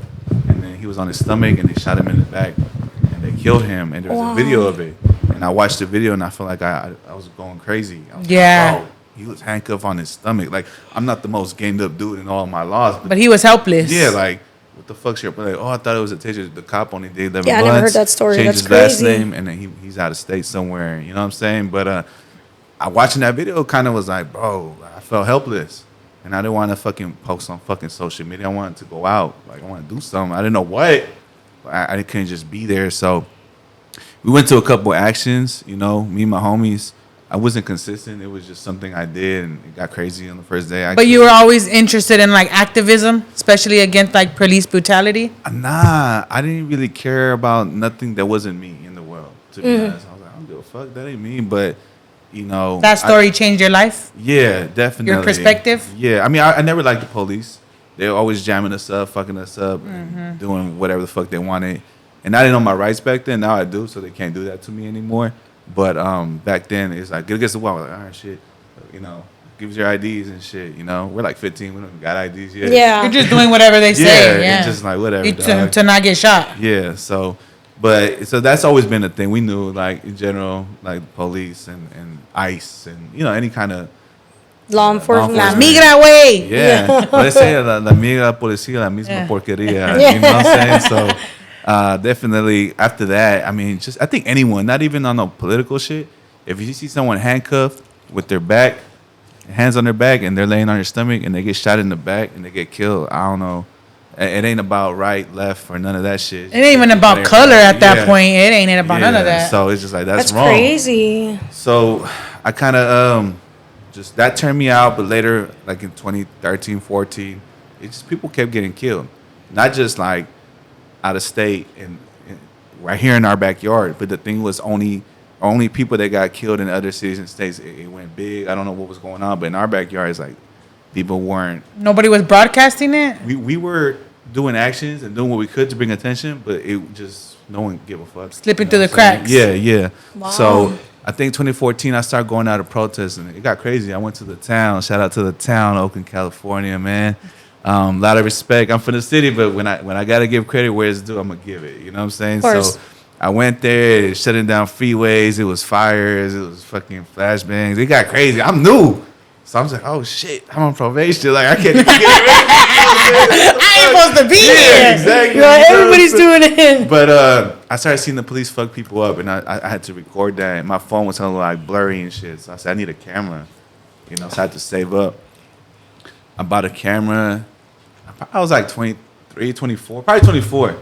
and then he was on his stomach, and they shot him in the back, and they killed him. And there was a video of it. And I watched the video, and I felt like I was going crazy. I was Yeah. like, wow, he was handcuffed on his stomach. Like, I'm not the most gamed up dude in all my laws, But he was helpless. yeah, like, what the fuck's your like? Oh, I thought it was a taser. The cop only did 11 months. Yeah, I never heard that story. Changed That's his last crazy. name, and then he's out of state somewhere. You know what I'm saying? But I watching that video kind of was like, bro, I felt helpless, and I didn't want to fucking post on fucking social media. I wanted to go out, like I want to do something. I didn't know what. But I couldn't just be there. So we went to a couple actions. Me and my homies. I wasn't consistent. It was just something I did, and it got crazy on the first day. But you were always interested in like activism, especially against like police brutality. Nah, I didn't really care about nothing that wasn't me in the world. To be honest, I was like, I don't give a fuck. That ain't me. But That story changed your life. Yeah, definitely. Your perspective? Yeah, I mean, I never liked the police. They were always jamming us up, fucking us up, and doing whatever the fuck they wanted. And I didn't know my rights back then. Now I do, so they can't do that to me anymore. But back then, it's like, get against the wall. We're like, all right, shit. Give us your IDs and shit. We're like 15. We don't even got IDs yet. Yeah. You're just doing whatever they say. Yeah. It's just like, whatever. To not get shot. Yeah, so that's always been a thing. We knew, like, in general, like police and ICE and Law any kind of enforcement. La enforcement. migra way. yeah. Well, they say la amiga policía la misma porquería. Yeah. You know what I'm saying? So definitely after that, I mean, just I think anyone, not even on no political shit. If you see someone handcuffed with their back, hands on their back, and they're laying on your stomach, and they get shot in the back and they get killed, I don't know. It ain't about right, left, or none of that shit. It ain't even about It's color at that yeah. point. It ain't about none of that. So it's just like that's wrong. crazy. So I kind of just that turned me out, but later, like in 2013, 14, it just people kept getting killed, not just like out of state and right here in our backyard. But the thing was only people that got killed in other cities and states. It went big. I don't know what was going on, but in our backyard, it's like people weren't. Nobody was broadcasting it. We were doing actions and doing what we could to bring attention, but it just no one give a fuck. Slipping You know through the what I'm cracks. saying? Yeah. Wow. So I think 2014 I started going out to protest, and it got crazy. I went to the town. Shout out to the town, Oakland, California, man. A lot of respect. I'm from the city, but when I gotta give credit where it's due, I'm gonna give it. You know what I'm saying? Of course. So I went there, shutting down freeways. It was fires. It was fucking flashbangs. It got crazy. I'm new. So I'm just like, oh shit, I'm on probation. Like I can't even get ready. I ain't supposed to be Yeah, here. exactly. You're like, You know what I'm everybody's saying? doing it. But I started seeing the police fuck people up, and I had to record that. And my phone was hella like blurry and shit. So I said, I need a camera. You know, so I had to save up. I bought a camera. I was like 23, 24, probably 24.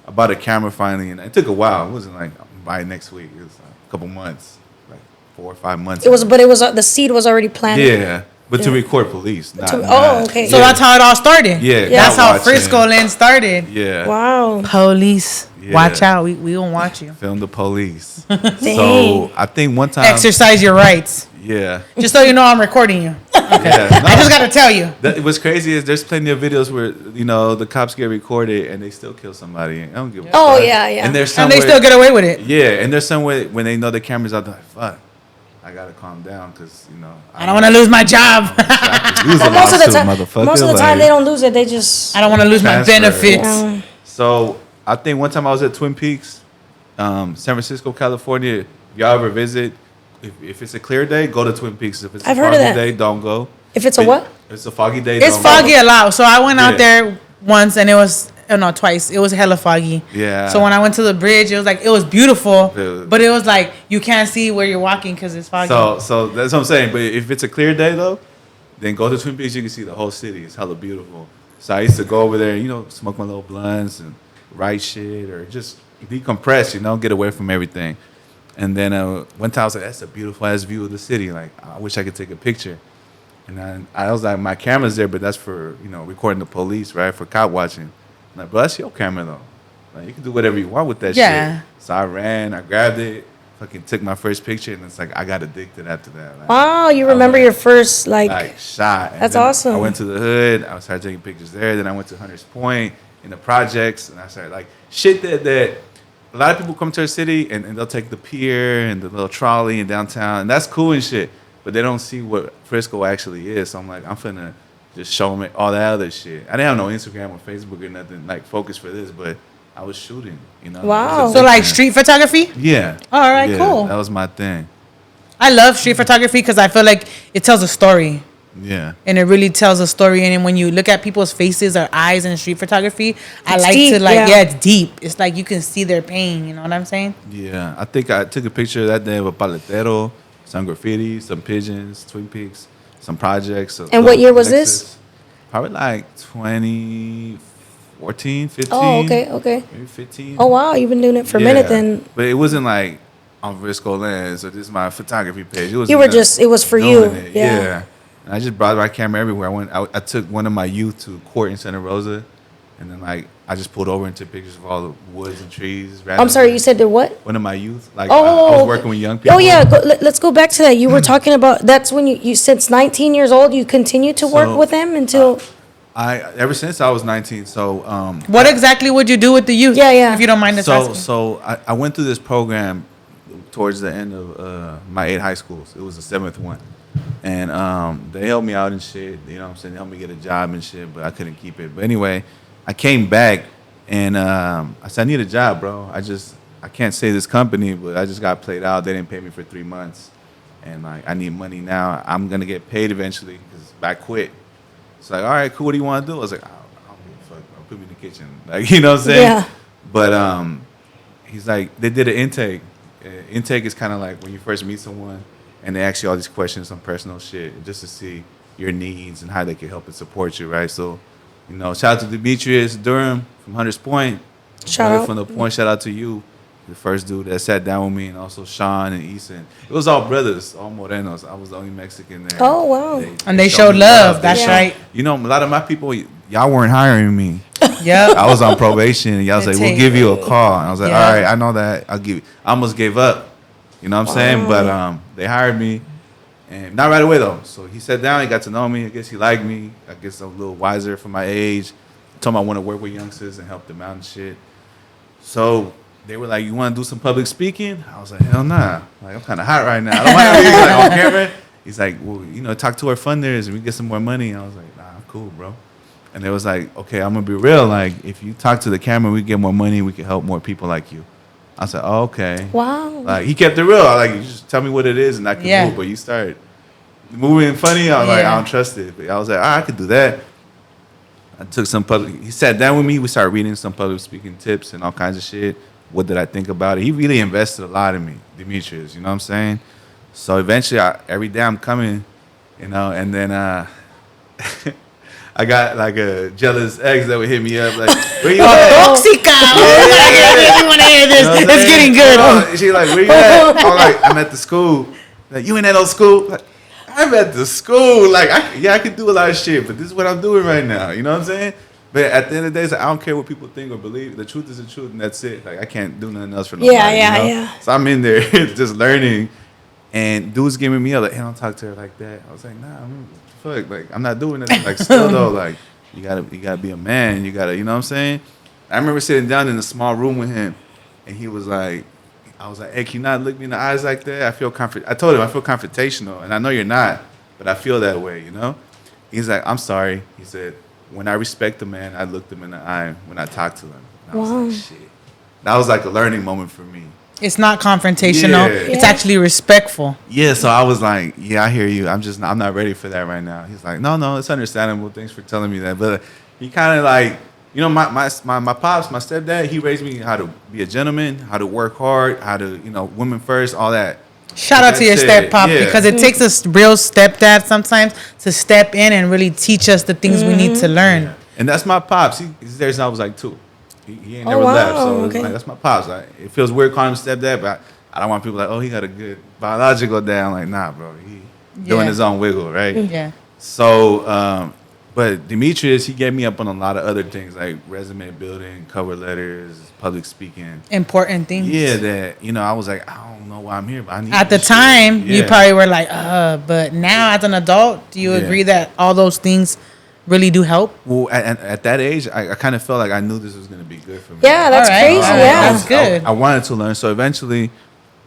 I bought a camera finally, and it took a while. It wasn't like I'm buying next week. It was like a couple months, like 4 or 5 months. It was the seed was already planted. Yeah, but to record police. Not, okay. So yeah. that's how it all started. Yeah, That's not how watching. Friscolens started. Yeah. Wow. Police, Yeah. watch out. We gonna watch you. Film the police. So I think one time. Exercise your rights. Yeah. Just so you know, I'm recording you. Yeah. I just gotta tell you. What's crazy is there's plenty of videos where the cops get recorded and they still kill somebody. I don't give a Oh, fuck. yeah, yeah. And there's And somewhere, they still get away with it. Yeah, and there's somewhere when they know the cameras out, they're like, fuck, I gotta calm down because I don't want to lose my job. But most of the time they don't lose it. They just. I don't want to lose my Transfer. benefits. Yeah. So I think one time I was at Twin Peaks, San Francisco, California. If y'all ever visit, if it's a clear day, go to Twin Peaks. If it's I've a heard of foggy that. day, don't go. If it's a what? If it's a foggy day. It's don't foggy Go. a lot. So I went out Yeah. there once and it was, no, twice. It was hella foggy. Yeah. So when I went to the bridge, it was beautiful, Yeah. but it was like you can't see where you're walking because it's foggy. So that's what I'm saying. But if it's a clear day though, then go to Twin Peaks. You can see the whole city. It's hella beautiful. So I used to go over there, smoke my little blunts and write shit or just decompress. Get away from everything. And then one time I was like, that's a beautiful ass view of the city. Like I wish I could take a picture. And then I was like, my camera's there, but that's for recording the police, right? For cop watching. I'm like, bro, that's your camera though. Like you can do whatever you want with that Yeah. shit. So I ran, I grabbed it, fucking took my first picture, and it's like I got addicted after that. Like, Wow, you remember your first like. shot. And That's then awesome. I went to the hood. I started taking pictures there. Then I went to Hunters Point in the projects, and I started like shit that a lot of people come to our city and they'll take the pier and the little trolley in downtown, and that's cool and shit. But they don't see what Frisco actually is. So I'm like, I'm finna just show them all that other shit. I didn't have no Instagram or Facebook or nothing like focused for this, but I was shooting. Wow. It was So a like big thing. street photography? Yeah. All right, Yeah, cool. That was my thing. I love street photography because I feel like it tells a story. Yeah. And it really tells a story. And then when you look at people's faces or eyes in street photography, I It's like deep, to it's deep. It's like you can see their pain. You know what I'm saying? Yeah, I think I took a picture that day of a paletero, some graffiti, some pigeons, Twin Peaks, some projects. And what year was this? Probably like 2014, 15. Oh, okay. Maybe 15. Oh wow, you've been doing it for a minute then. But it wasn't like on Friscolens or this is my photography page. It was You were it was for you. it. Yeah. And I just brought my camera everywhere. I took one of my youth to court in Santa Rosa, and then like I just pulled over and took pictures of all the woods and trees. I'm sorry, you said the what? One of my youth. Like Oh, I was working with young people. Oh yeah, let's go back to that. You were talking about that's when you since 19 years old you continued to work So, with them until. Ever since I was 19. So What exactly would you do with the youth? Yeah. If you don't mind us asking. So I went through this program towards the end of my 8 high schools. It was the 7th one. And they helped me out and shit. You know what I'm saying? They helped me get a job and shit, but I couldn't keep it. But anyway, I came back and I said, I need a job, bro. I can't say this company, but I just got played out. They didn't pay me for 3 months. And like, I need money now. I'm going to get paid eventually because I quit. It's like, all right, cool. What do you want to do? I was like, I don't give a fuck. Bro. Put me in the kitchen. Like, you know what I'm saying? Yeah. But he's like, they did an intake. Intake is kind of like when you first meet someone and they ask you all these questions on personal shit just to see your needs and how they can help and support you, right? So, shout out to Demetrius Durham from Hunters Point. Shout out. From the point, shout out to you, the first dude that sat down with me, and also Sean and Eason. It was all brothers, all Morenos. I was the only Mexican there. Oh, wow. And they showed me love. They That's showed- right. A lot of my people, y'all weren't hiring me. Yep. I was on probation, and y'all was like, we'll give you a call. And I was like, Yeah. all right, I know that. I'll give you. I almost gave up. You know what I'm saying? But they hired me. And not right away, though. So he sat down. He got to know me. I guess he liked me. I guess I'm a little wiser for my age. Told him I want to work with youngsters and help them out and shit. So they were like, "You want to do some public speaking?" I was like, "Hell nah! Like I'm kind of hot right now. I don't want to be like on camera." He's like, "Well, talk to our funders and we get some more money." I was like, "Nah, I'm cool, bro." And they was like, "Okay, I'm gonna be real. Like, if you talk to the camera, we get more money. We can help more people like you." I said, "Oh, okay." Wow. Like he kept it real. I like, you just tell me what it is and I can move. But you start moving funny. I was like, I don't trust it. But I was like, I could do that. I took some public. He sat down with me. We started reading some public speaking tips and all kinds of shit. What did I think about it? He really invested a lot in me, Demetrius. You know what I'm saying? So eventually, every day I'm coming, and then I got like a jealous ex that would hit me up like, "Where you at?" Toxica. You want to hear this? It's getting good. She like, "Where you at?" I'm like, "I'm at the school." Like, "You ain't at no school?" Like, "I'm at the school." Like, I could do a lot of shit, but this is what I'm doing right now. You know what I'm saying? But at the end of the day, it's like, I don't care what people think or believe. The truth is the truth, and that's it. Like, I can't do nothing else for nobody. Yeah. So I'm in there just learning, and dudes giving me up like, "Hey, don't talk to her like that." I was like, "Nah, fuck, like I'm not doing it." Like, still though, like you gotta be a man. You gotta, you know what I'm saying? I remember sitting down in a small room with him, and he was like, I was like, "Hey, can you not look me in the eyes like that? I feel I told him I feel confrontational, and I know you're not, but I feel that way, you know?" He's like, "I'm sorry." He said, "When I respect a man, I look them in the eye when I talk to them." And I was like, shit. That was like a learning moment for me. It's not confrontational. Yeah. It's actually respectful. Yeah, so I was like, "Yeah, I hear you. I'm not ready for that right now." He's like, No, it's understandable. Thanks for telling me that." But he kind of like, my pops, my stepdad, he raised me how to be a gentleman, how to work hard, how to, women first, all that. Shout out to your step pop because it takes a real stepdad sometimes to step in and really teach us the things we need to learn. Yeah. And that's my pops. He's there since I was like 2. He ain't never left. So it's like, that's my pops. Like, it feels weird calling him stepdad, but I don't want people like, "Oh, he got a good biological dad." I'm like, nah, bro. He doing his own wiggle, right? Yeah. So, but Demetrius, he gave me up on a lot of other things like resume building, cover letters, public speaking. Important things. Yeah, that, I was like, I don't know why I'm here, but I need At the time, you probably were like, but now as an adult, do you agree that all those things really do help? Well, at that age, I kind of felt like I knew this was going to be good for me. Yeah, that's crazy. Yeah, that's good. I wanted to learn. So eventually,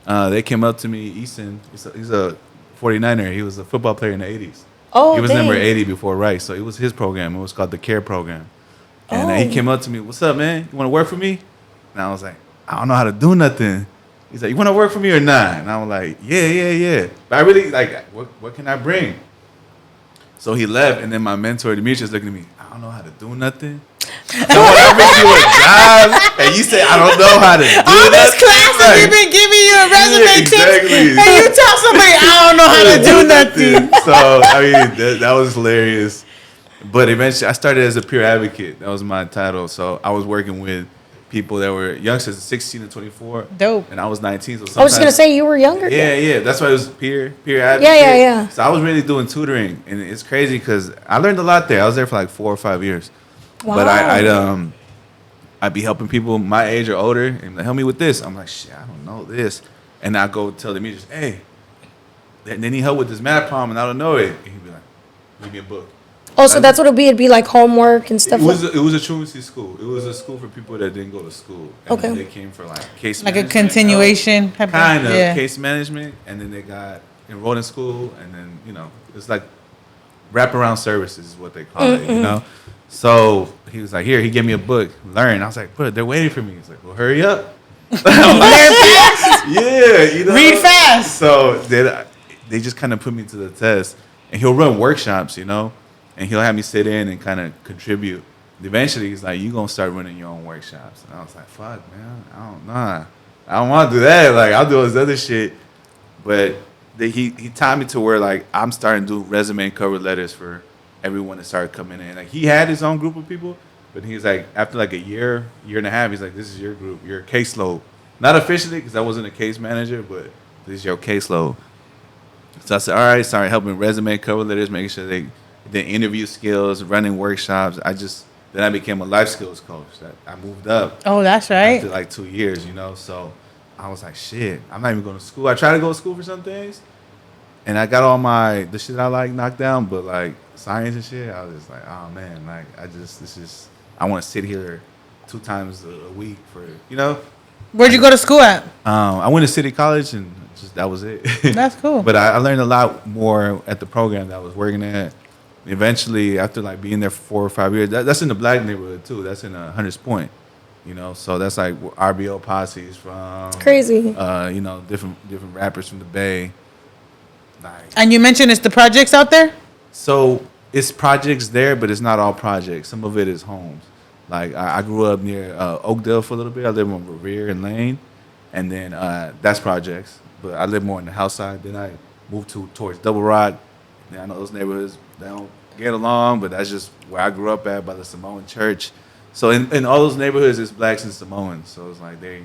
they came up to me. Easton, he's a 49er. He was a football player in the 80s. Oh, he was dang. number 80 before Rice. So it was his program. It was called the CARE program. And he came up to me, "What's up, man? You want to work for me?" And I was like, "I don't know how to do nothing." He's like, "You want to work for me or not?" And I was like, yeah. But I really, like, what can I bring? So he left, and then my mentor, Demetrius, looking at me, "I don't know how to do nothing." So when I bring you a job, and you say, "I don't know how to do all this nothing," classes like, we've been giving you a resume tips, exactly. and you tell somebody, "I don't know how to do nothing." So, I mean, that was hilarious. But eventually, I started as a peer advocate. That was my title. So I was working with people that were youngsters, 16 to 24. Dope. And I was 19. So I was just gonna say you were younger. Yeah. That's why it was peer advocate. Yeah. So I was really doing tutoring, and it's crazy because I learned a lot there. I was there for like 4 or 5 years. Wow. But I'd be helping people my age or older, and like, "Help me with this." I'm like, "Shit, I don't know this," and I go tell them, "Hey, they need help with this math problem," and I don't know it. And he'd be like, "Give me a book." Oh, so that's what it'd be. It'd be like homework and stuff. It was a truancy school. It was a school for people that didn't go to school. And Okay. they came for like case Like management. a continuation type Kind of yeah. case management, and then they got enrolled in school, and then it's like wraparound services is what they call it. So he was like, "Here," he gave me a book, learn. I was like, "But they're waiting for me." He's like, "Well, hurry up." Yeah, Read fast. So they just kind of put me to the test, and he'll run workshops, and he'll have me sit in and kind of contribute. Eventually, he's like, "You gonna start running your own workshops?" And I was like, "Fuck, man, I don't want to do that. Like, I'll do all this other shit." But he tied me to where like I'm starting to do resume and cover letters for everyone that started coming in. Like, he had his own group of people, but he's like, after like a year and a half, he's like, "This is your group, your caseload." Not officially, because I wasn't a case manager, but this is your caseload. So I said, "All right, sorry, helping resume, cover letters, making sure the interview skills, running workshops." Then I became a life skills coach. I moved up. Oh, that's right. After like 2 years, So I was like, shit, I'm not even going to school. I tried to go to school for some things, and I got all the shit I like knocked down, but like science and shit, I was just like, oh man, like I want to sit here 2 times a week for. Where'd you go to school at? I went to City College and just that was it. That's cool. But I learned a lot more at the program that I was working at. Eventually, after like being there for 4 or 5 years, that's in the black neighborhood too. That's in Hunters Point, so that's like where RBO posses from. It's crazy. Different rappers from the Bay. Like, And you mentioned it's the projects out there? so it's projects there, but it's not all projects. Some of it is homes. Like I grew up near Oakdale for a little bit. I live on Revere and Lane, and then that's projects. But I live more on the house side. Then I moved towards Double Rock. And I know those neighborhoods, they don't get along, but that's just where I grew up at by the Samoan church. So in all those neighborhoods, it's blacks and Samoans. So it's like they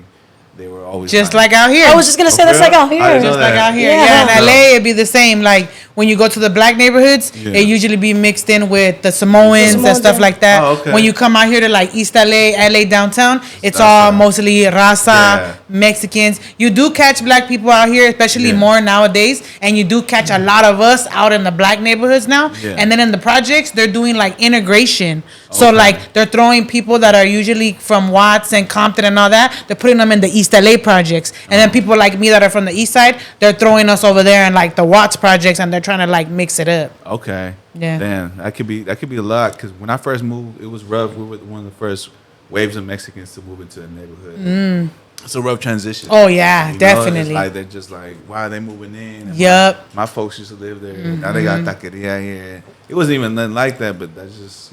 were always Just like out here. I was just gonna say that's like out here. I didn't know Just like that. out here. Yeah. Yeah, in LA, it'd be the same. Like when you go to the black neighborhoods, Yeah. it usually be mixed in with the Samoans and Samoans, stuff yeah. like that. Oh, okay. When you come out here to like East LA downtown, it's That's all right. mostly Raza, Yeah. Mexicans. You do catch black people out here, especially Yeah. more nowadays, and you do catch a lot of us out in the black neighborhoods now. Yeah. And then in the projects, they're doing like integration. So Okay. like they're throwing people that are usually from Watts and Compton and all that, they're putting them in the East LA projects. And then people like me that are from the east side, they're throwing us over there in like the Watts projects, and they're trying to like mix it up. Okay. Yeah. Damn, that could be a lot. Because when I first moved, it was rough. We were one of the first waves of Mexicans to move into the neighborhood. It's a rough transition. Oh yeah, You know, definitely. It's like they're just like, why are they moving in? And Yup. My folks used to live there. Now they got taqueria here. It wasn't even nothing like that, but that's just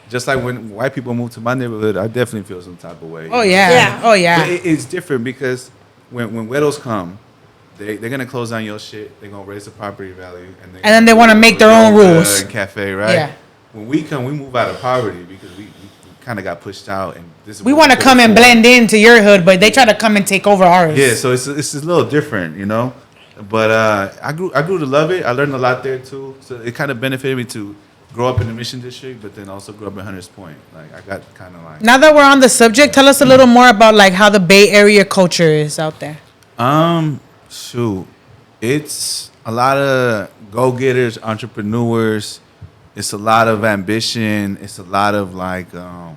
just like when white people move to my neighborhood, I definitely feel some type of way. Oh yeah. Yeah. Oh yeah. But it's different because when widows come, they're gonna close down your shit. They're gonna raise the property value, and then they wanna make their own rules. And cafe, right? Yeah. When we come, we move out of poverty because we kind of got pushed out, and this is We what want to could come and afford. blend into your hood, but they try to come and take over ours. Yeah, so it's a little different, But I grew to love it. I learned a lot there too. So it kind of benefited me to grow up in the Mission District, but then also grow up in Hunters Point. Like I got kind of like. Now that we're on the subject, tell us a little more about like how the Bay Area culture is out there. Shoot, it's a lot of go-getters, entrepreneurs. It's a lot of ambition. It's a lot of like, I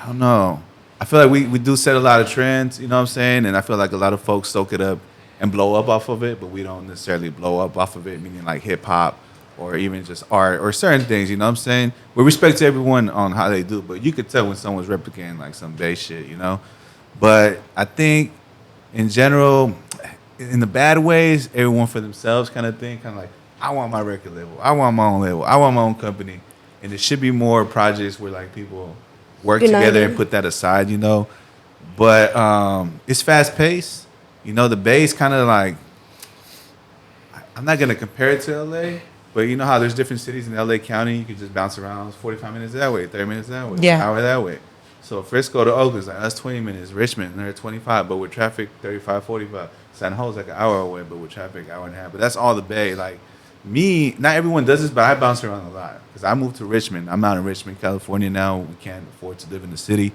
don't know. I feel like we do set a lot of trends, you know what I'm saying? And I feel like a lot of folks soak it up and blow up off of it, but we don't necessarily blow up off of it, meaning like hip hop or even just art or certain things, you know what I'm saying? We respect everyone on how they do, but you could tell when someone's replicating like some base shit, But I think in general, in the bad ways, everyone for themselves kind of thing, kind of like, I want my record label, I want my own label, I want my own company. And it should be more projects where like people work together and put that aside, But it's fast paced. The Bay is kind of like, I'm not going to compare it to LA, but you know how there's different cities in LA County, you can just bounce around 45 minutes that way, 30 minutes that way, Yeah. hour that way. So Frisco to Oakland is like, that's 20 minutes. Richmond, they're 25, but with traffic, 35, 45. San Jose's like an hour away, but with traffic, hour and a half. But that's all the Bay. Like, me, not everyone does this, but I bounce around a lot. Because I moved to Richmond. I'm out in Richmond, California now. We can't afford to live in the city.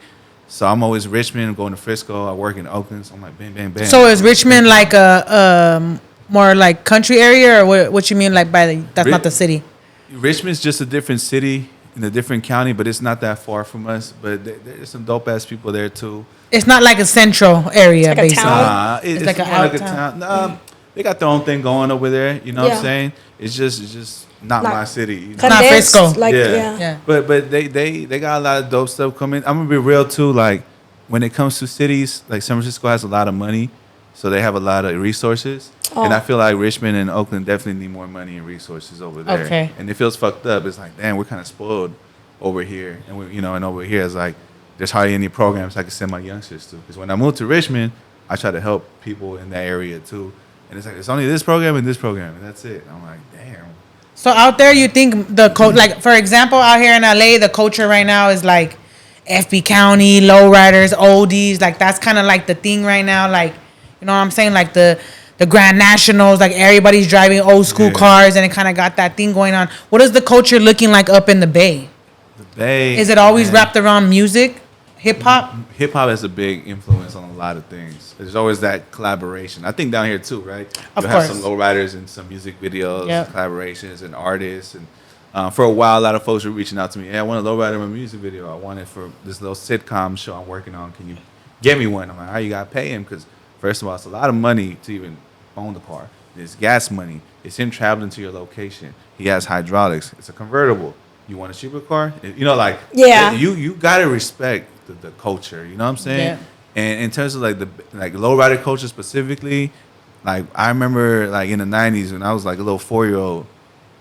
So I'm always Richmond, I'm going to Frisco. I work in Oakland. So I'm like, bang, bang, bang. So is Richmond like a more like country area, or what you mean like that's not the city? Richmond's just a different city in a different county, but it's not that far from us. But there's some dope ass people there too. It's not like a central area, It's like a basically. town? It's like more a like a town. town. They got their own thing going over there. You know what Yeah. I'm saying? It's just not my city. It's not Frisco. Like, Yeah. yeah. But they got a lot of dope stuff coming. I'm gonna be real too. Like when it comes to cities, like San Francisco has a lot of money, so they have a lot of resources. Oh. And I feel like Richmond and Oakland definitely need more money and resources over there. Okay. And it feels fucked up. It's like, damn, we're kind of spoiled over here, and and over here it's like there's hardly any programs I can send my youngsters to. Because when I moved to Richmond, I try to help people in that area too. And it's like it's only this program and that's it. And I'm like, damn. So out there, you think like for example, out here in LA, the culture right now is like FB County, lowriders, oldies, like that's kind of like the thing right now. Like, you know what I'm saying? Like the Grand Nationals, like everybody's driving old school cars, and it kind of got that thing going on. What is the culture looking like up in the Bay? The Bay. Is it always man. wrapped around music, hip hop? Hip hop has a big influence on a lot of things. There's always that collaboration. I think down here too, right? Of You'll have course. some lowriders and some music videos, Yep. collaborations, and artists. And for a while, a lot of folks were reaching out to me. Hey, I want a lowrider in my music video. I want it for this little sitcom show I'm working on. Can you get me one. I'm like, all right, you gotta pay him because first of all, it's a lot of money to even own the car. There's gas money. It's him traveling to your location. He has hydraulics. It's a convertible. You want a cheaper car? You know, like you gotta respect the culture. You know what I'm saying? Yeah. And in terms of like the lowrider culture specifically, like I remember like in the '90s when I was like a little 4-year-old,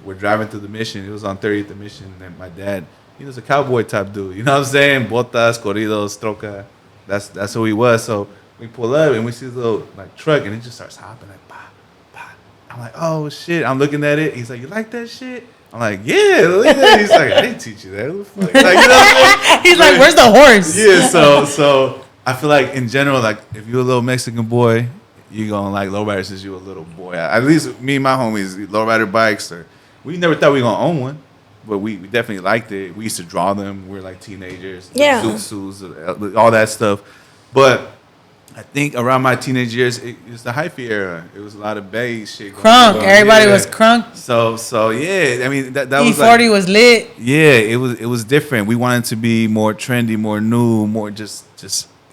we're driving through the Mission. It was on 30th and Mission, and my dad, he was a cowboy type dude. You know what I'm saying? Botas, corridos, troca. That's who he was. So we pull up and we see this little like truck, and it just starts hopping like bah, bah. I'm like, oh shit! I'm looking at it. He's like, you like that shit? I'm like, yeah. Look at that. He's like, I didn't teach you that. What the fuck? Like, you know what I'm saying? He's like, where's the horse? Yeah. So I feel like in general, like if you're a little Mexican boy, you're gonna like lowriders since you're a little boy. At least me and my homies, lowrider bikes, or we never thought we were gonna own one, but we definitely liked it. We used to draw them. We were like teenagers, Yeah. zoot all that stuff. But I think around my teenage years, it was the hyphy era. It was a lot of beige shit. Crunk. Everybody was crunk. So yeah, I mean that was E40 like, was lit. yeah, it was different. We wanted to be more trendy, more new, more just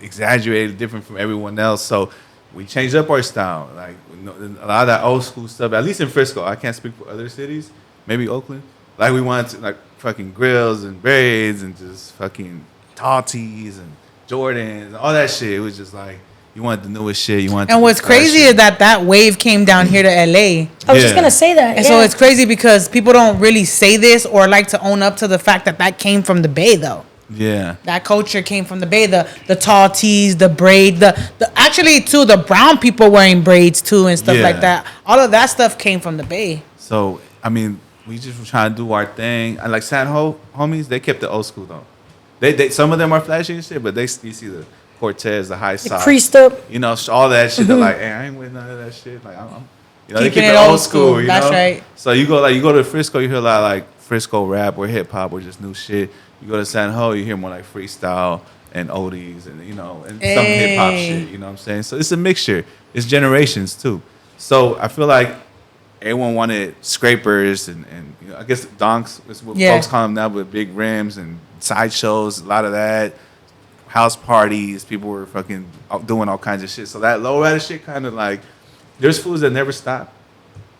exaggerated, different from everyone else. So we changed up our style. Like a lot of that old school stuff, at least in Frisco. I can't speak for other cities. Maybe Oakland. Like we wanted to like fucking grills and braids and just fucking tall tees and Jordans, all that shit. It was just like you wanted the newest shit. You wanted. And what's crazy is that wave came down here to LA. I was just gonna say that. And so it's crazy because people don't really say this or like to own up to the fact that came from the Bay, though. Yeah. That culture came from the Bay. The tall tees, the braid, the actually too the brown people wearing braids too and stuff like that. All of that stuff came from the Bay. So I mean, we just were trying to do our thing. And like San Ho homies, they kept it old school though. They some of them are flashy and shit, but you see the Cortez, the high socks, creased up. You know, all that shit. They're like, hey, I ain't with none of that shit. Like I'm you know, Keeping they keep it it old old school. You That's know? right. So you go to Frisco, you hear a lot of like Frisco rap or hip hop or just new shit. You go to San Ho, you hear more like freestyle and oldies and you know and some hip hop shit. You know what I'm saying? So it's a mixture. It's generations too. So I feel like everyone wanted scrapers and you know, I guess donks is what folks call them now, with big rims and sideshows. A lot of that. House parties. People were fucking doing all kinds of shit. So that lowrider shit kind of like there's fools that never stopped,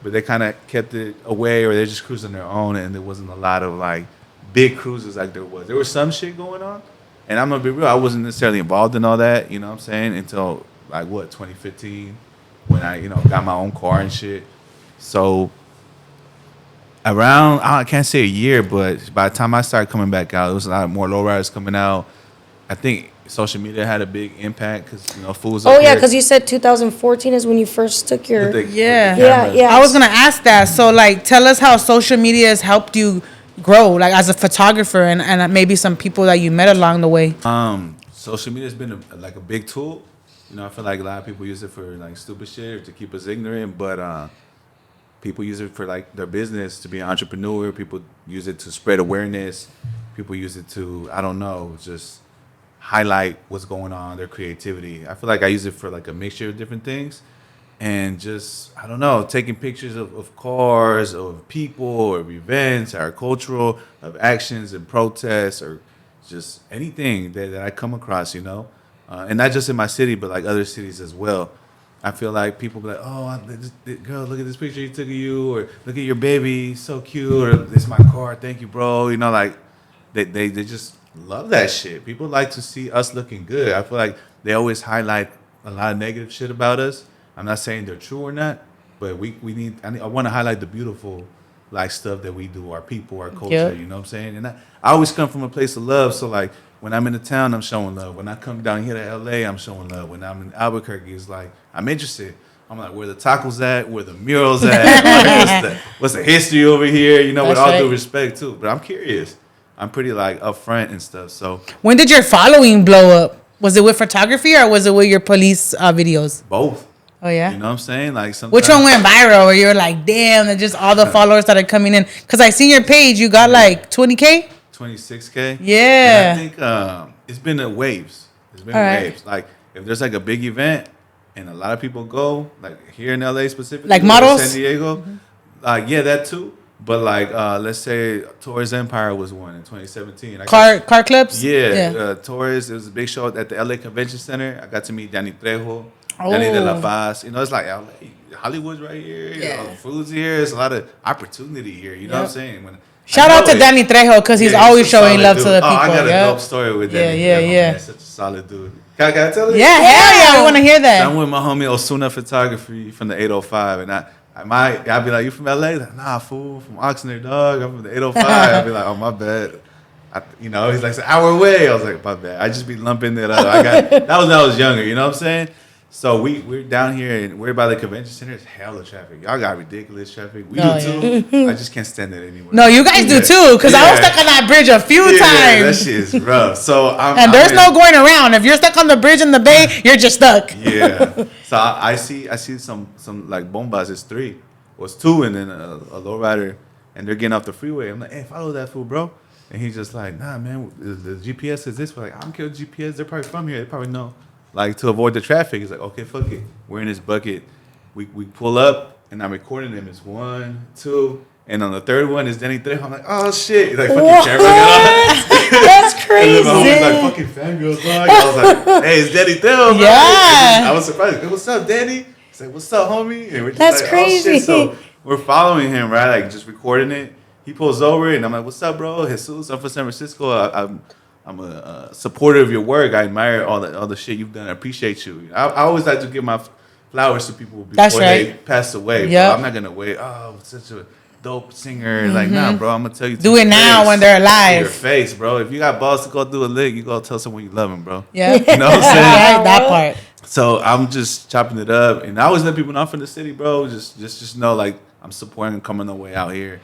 but they kind of kept it away or they're just cruising their own, and there wasn't a lot of like big cruises like there was. There was some shit going on, and I'm gonna be real, I wasn't necessarily involved in all that, you know what I'm saying, until like 2015 when I, you know, got my own car and shit. So around, I can't say a year, but by the time I started coming back out, there was a lot more lowriders coming out. I think social media had a big impact because, you know, fools. Oh yeah, because you said 2014 is when you first took your. Yeah. I was gonna ask that. So like, tell us how social media has helped you grow, like as a photographer, and maybe some people that you met along the way. Social media has been a big tool. You know, I feel like a lot of people use it for like stupid shit or to keep us ignorant, but people use it for like their business, to be an entrepreneur. People use it to spread awareness. People use it to, I don't know, just highlight what's going on, their creativity. I feel like I use it for like a mixture of different things, and just, I don't know, taking pictures of cars, of people, of events, our cultural, of actions and protests, or just anything that I come across, you know, and not just in my city, but like other cities as well. I feel like people be like, oh, girl, look at this picture you took of you, or look at your baby, so cute, or this is my car, thank you, bro. You know, like they just love that shit. People like to see us looking good. I feel like they always highlight a lot of negative shit about us. I'm not saying they're true or not, but I want to highlight the beautiful like stuff that we do, our people, our culture, you know what I'm saying? And I always come from a place of love. So like when I'm in the town, I'm showing love. When I come down here to LA, I'm showing love. When I'm in Albuquerque, it's like I'm interested. I'm like, where the tacos at? Where the murals at? Like, what's the history over here? You know, with all due respect too. But I'm curious. I'm pretty like upfront and stuff. So when did your following blow up? Was it with photography or was it with your police videos? Both. Oh yeah. You know what I'm saying? Like sometimes. Which one went viral? Where you're like, damn, and just all the followers started coming in? Because I seen your page, you got like 20K. 26K. Yeah. And I think it's been waves. It's been waves. Like if there's like a big event and a lot of people go, like here in LA specifically, like models, San Diego, like that too. But like, let's say Torres Empire was one in 2017. Car clips. Yeah, Torres. It was a big show at the LA Convention Center. I got to meet Danny Trejo, Danny de la Paz. You know, it's like LA, Hollywood's right here. You know, food's here. There's a lot of opportunity here. You know what I'm saying? Shout out to Danny Trejo because he's always showing love to the people. I got a dope story with Danny Trejo. Man. Such a solid dude. Can I tell you? Yeah, hell yeah. We want to hear that. So I'm with my homie Osuna Photography from the 805, and I'd be like, you from LA? Like, nah, fool, from Oxnard, dog. I'm from the 805. I'd be like, oh, my bad. He's like, it's an hour away. I was like, my bad. I just be lumping it up. That was when I was younger, you know what I'm saying? So we're down here and we're by the convention center. It's hella traffic. Y'all got ridiculous traffic. We do too. I just can't stand it anymore. No, you guys do too, because I was stuck on that bridge a few times. That shit is rough. So there's no going around. If you're stuck on the bridge in the bay, you're just stuck. Yeah. So I see some like bombas. It's 3. Well, it's 2 and then a lowrider, and they're getting off the freeway. I'm like, hey, follow that fool, bro. And he's just like, nah, man, the GPS is this. We're like, I don't care what GPS. They're probably from here. They probably know. Like, to avoid the traffic. He's like, okay, fuck it. We're in this bucket. We pull up, and I'm recording them. It's 1, 2, and on the third one is Danny Trejo. I'm like, oh, shit. He's like, fucking camera got on. That's crazy. And then my homie's like, fucking fangirl, dog. I was like, hey, it's Danny Trejo, bro. Yeah. I was surprised. Hey, what's up, Danny? He's like, what's up, homie? And we're just That's like, crazy. oh, shit. So we're following him, right? Like, just recording it. He pulls over, and I'm like, what's up, bro? Jesus, I'm from San Francisco. I'm a supporter of your work. I admire all the shit you've done. I appreciate you. I always like to give my flowers to people before they pass away. Yep. I'm not going to wait. Oh, such a dope singer. Like, nah, bro, I'm going to tell you. Do it now when they're alive. To your face, bro. If you got balls to go do a lick, you go tell someone you love them, bro. Yeah. You know what I'm saying? That part. So I'm just chopping it up. And I always let people know I'm from the city, bro. Just know, like, I'm supporting and coming the way out here.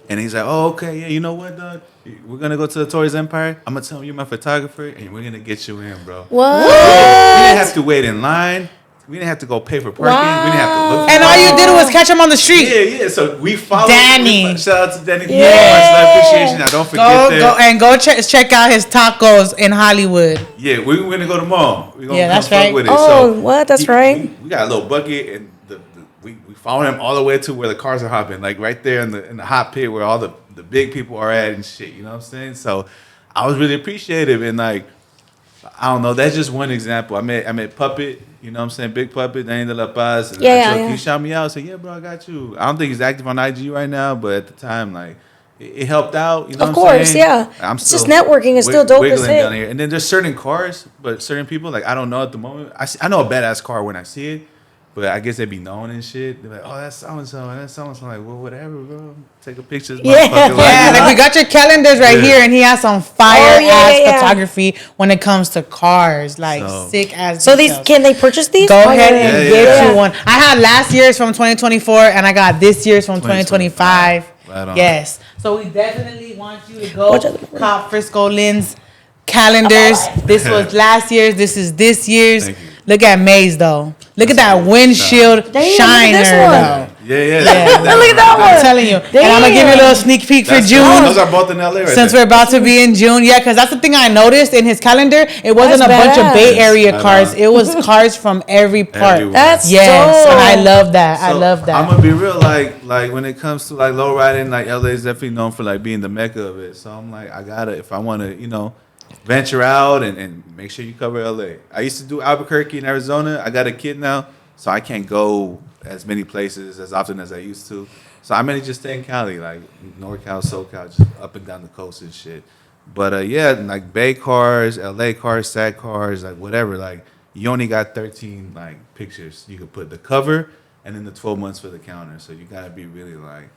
And he's like, oh, okay, yeah, you know what, dog? We're going to go to the Torres Empire. I'm going to tell you you're my photographer, and we're going to get you in, bro. What? We didn't have to wait in line. We didn't have to go pay for parking. Wow. We didn't have to look for And all you did was catch him on the street. Yeah. So we followed Danny. Shout out to Danny. Yeah. Much appreciation. Now, don't forget Go check out his tacos in Hollywood. Yeah, we're going to go tomorrow. We're going to that's right. with it. Oh, so what? That's right. We got a little bucket, and we followed him all the way to where the cars are hopping, like right there in the hot pit where all the big people are at and shit, you know what I'm saying? So I was really appreciative, and like, I don't know, that's just one example. I met Puppet, you know what I'm saying? Big Puppet, Danny de la Paz. And he shot me out, said, yeah, bro, I got you. I don't think he's active on IG right now, but at the time, like, it helped out, you know of what I'm course, saying? Yeah. It's just networking. It's still dope as shit. Down here. And then there's certain cars, but certain people, like, I don't know at the moment. I know a badass car when I see it. But I guess they be known and shit. They're like, oh, that's so-and-so, and that's so-and-so. I'm like, well, whatever, bro. Take a picture. Like we got your calendars right here, and he has some fire-ass photography when it comes to cars. Like, sick as So can they purchase these? Go ahead and get you one. I had last year's from 2024, and I got this year's from 2025. Right. Yes. So we definitely want you to go cop Friscolens calendars. This was last year's. This is this year's. Look at Maze, though. Look at that windshield shiner, though. Yeah. Look at that one. I'm telling you. And I'm going to give you a little sneak peek for June. Those are both in LA right Since we're about to be in June. Yeah, because that's the thing I noticed in his calendar. It wasn't a bunch of Bay Area cars. It was cars from every part. Everywhere. That's dope. And I love that. So I love that. I'm going to be real, like when it comes to like low riding, like LA is definitely known for like being the mecca of it. So I'm like, I got to, if I want to, you know, venture out and make sure you cover LA. I used to do Albuquerque in Arizona. I got a kid now, so I can't go as many places as often as I used to. So I mainly just stay in Cali, like NorCal, SoCal, just up and down the coast and shit. But yeah, like Bay cars, LA cars, SAC cars, like whatever. Like you only got 13 like pictures you could put the cover and then the 12 months for the counter. So you gotta be really like.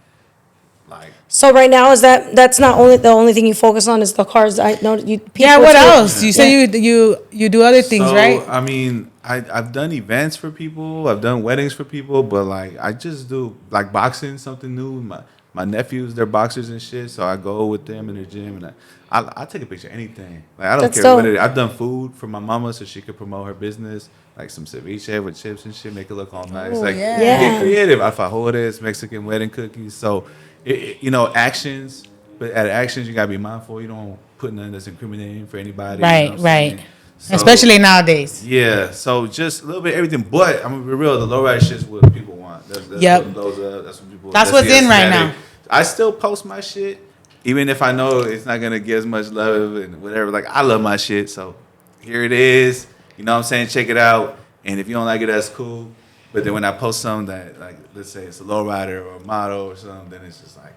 So right now that's not only the only thing you focus on is the cars. I know you. Yeah. What else? You say you do other things, right? I mean, I've done events for people. I've done weddings for people, but like I just do like boxing, something new. My nephews, they're boxers and shit, so I go with them in their gym and I take a picture of anything. Like I don't care what it is. I've done food for my mama so she could promote her business, like some ceviche with chips and shit, make it look all nice. Like get creative. Alfajores, Mexican wedding cookies. So. You know, actions, but at actions you gotta be mindful. You don't put nothing that's incriminating for anybody. Right, you know right. So, especially nowadays. Yeah, so just a little bit of everything. But I'm gonna be real, the low ride shit's what people want. That's what blows up. That's what people. That's what's in right now. I still post my shit, even if I know it's not gonna get as much love and whatever. Like I love my shit, so here it is. You know what I'm saying? Check it out. And if you don't like it, that's cool. But then when I post something that, like, let's say it's a lowrider or a model or something, then it's just like,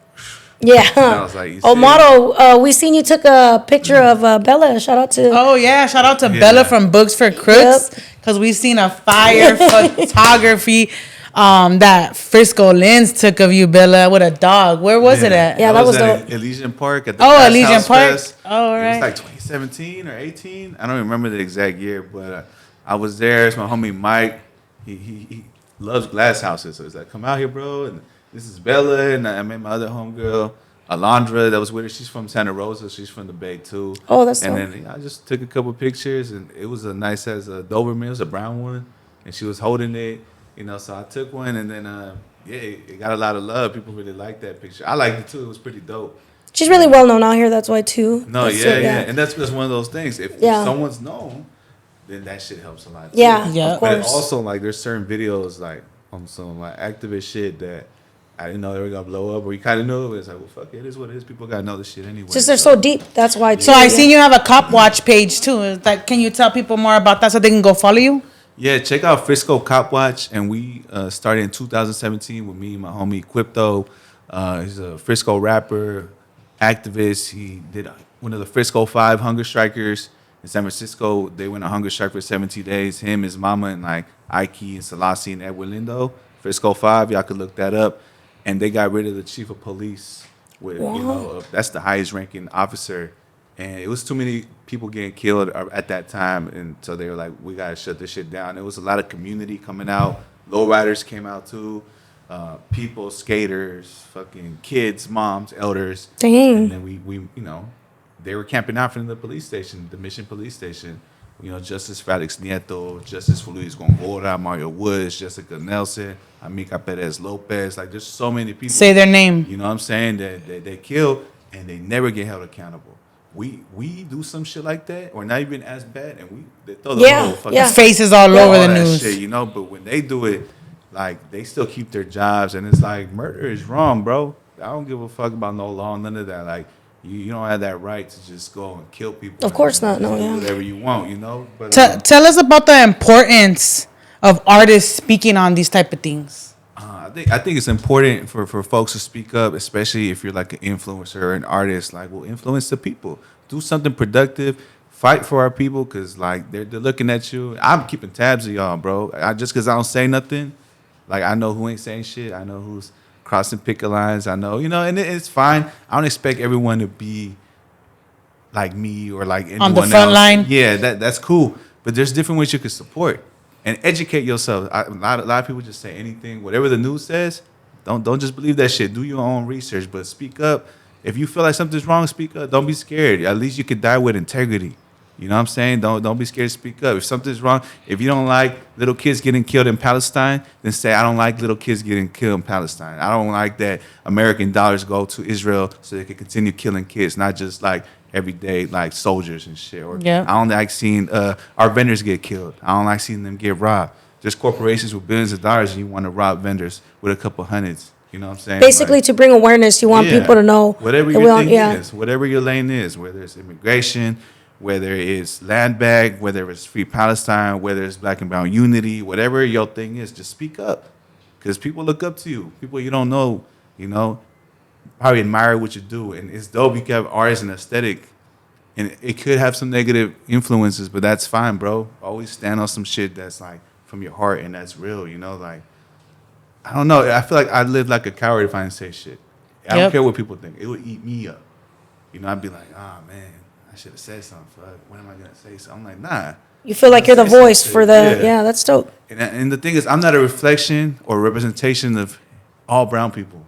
Yeah. I was like, you Oh, see? Motto, we seen you took a picture of Bella. Shout out to. Oh yeah, shout out to Yeah. Bella from Books for Crooks, because we seen a fire photography that Friscolens took of you, Bella, with a dog. Where was it at? Yeah, that was at dope. Elysian Park at the Oh, Glass Elysian House Park. Fest. Oh, all It right. was like 2017 or 18. I don't remember the exact year, but I was there. It's my homie Mike. He loves glass houses, so he's like, "Come out here, bro." And this is Bella, and I met my other homegirl, Alondra, that was with her. She's from Santa Rosa. She's from the Bay too. Oh, that's And dope. then I just took a couple pictures, and it was a nice as a Doberman. It was a brown one, and she was holding it. You know, so I took one, and then yeah, it got a lot of love. People really liked that picture. I liked it too. It was pretty dope. She's really well known out here. That's why too. No, That's yeah, it, yeah, and that's just one of those things. If Yeah. someone's known, then that shit helps a lot. Too. Yeah, Yeah. of But it course. also, like, there's certain videos like on some like activist shit that I didn't know they were gonna blow up, or you kind of knew it. It's like, well, fuck, it is what it is. People gotta know this shit anyway. Just they're so deep. That's why. Too, So I yeah. seen you have a Cop Watch page too. Is that, can you tell people more about that so they can go follow you? Yeah, check out Frisco Cop Watch, and we started in 2017 with me and my homie Quipto. He's a Frisco rapper, activist. He did one of the Frisco 5 hunger strikers in San Francisco. They went on hunger strike for 70 days. Him, his mama, and like Ike and Selassie and Edwin Lindo. Frisco 5, y'all could look that up. And they got rid of the chief of police. With that's the highest ranking officer. And it was too many people getting killed at that time. And so they were like, we got to shut this shit down. There was a lot of community coming out. Lowriders came out too. People, skaters, fucking kids, moms, elders. Dang. And then we you know, they were camping out from the police station, the Mission Police Station. You know, Justice Felix Nieto, Justice for Luis Gongora, Mario Woods, Jessica Nelson, Amica Perez Lopez. Like, there's so many people. Say their name. You know what I'm saying? That they kill and they never get held accountable. We do some shit like that, or not even as bad, and they throw the Yeah, whole fucking yeah. Faces all over the that news. shit, you know. But when they do it, like, they still keep their jobs, and it's like, murder is wrong, bro. I don't give a fuck about no law, none of that. Like, you don't have that right to just go and kill people. Of course and not, no, do yeah. whatever you want, you know. But Tell us about the importance of artists speaking on these type of things. I think it's important for folks to speak up, especially if you're like an influencer or an artist. Like, well, influence the people. Do something productive. Fight for our people, because like they're looking at you. I'm keeping tabs of y'all, bro. Just because I don't say nothing, like, I know who ain't saying shit. I know who's crossing picket lines. I know, you know, and it's fine. I don't expect everyone to be like me or like anyone On the front else. line? Yeah, that's cool. But there's different ways you can support and educate yourself. A lot of people just say anything, whatever the news says. Don't just believe that shit. Do your own research, but speak up. If you feel like something's wrong, speak up. Don't be scared. At least you could die with integrity. You know what I'm saying? Don't be scared to speak up. If something's wrong, if you don't like little kids getting killed in Palestine, then say, I don't like little kids getting killed in Palestine. I don't like that American dollars go to Israel so they can continue killing kids, not just like everyday like soldiers and shit. Or Yeah. I don't like seeing our vendors get killed. I don't like seeing them get robbed. There's corporations with billions of dollars and you want to rob vendors with a couple hundreds. You know what I'm saying? Basically, Like, to bring awareness, you want yeah. people to know. Whatever that your we thing don't- is, whatever your lane is, whether it's immigration, whether it's land bag, whether it's free Palestine, whether it's black and brown unity, whatever your thing is, just speak up. Because people look up to you. People you don't know, you know, probably admire what you do. And it's dope you can have artists and aesthetic. And it could have some negative influences, but that's fine, bro. Always stand on some shit that's like from your heart and that's real, you know, like, I don't know. I feel like I'd live like a coward if I didn't say shit. I don't Yep. care what people think. It would eat me up. You know, I'd be like, oh, man, I should have said something. Fuck. When am I going to say something? I'm like, nah. You feel like you're the Say voice something. for the. Yeah. Yeah, that's dope. And the thing is, I'm not a reflection or representation of all brown people.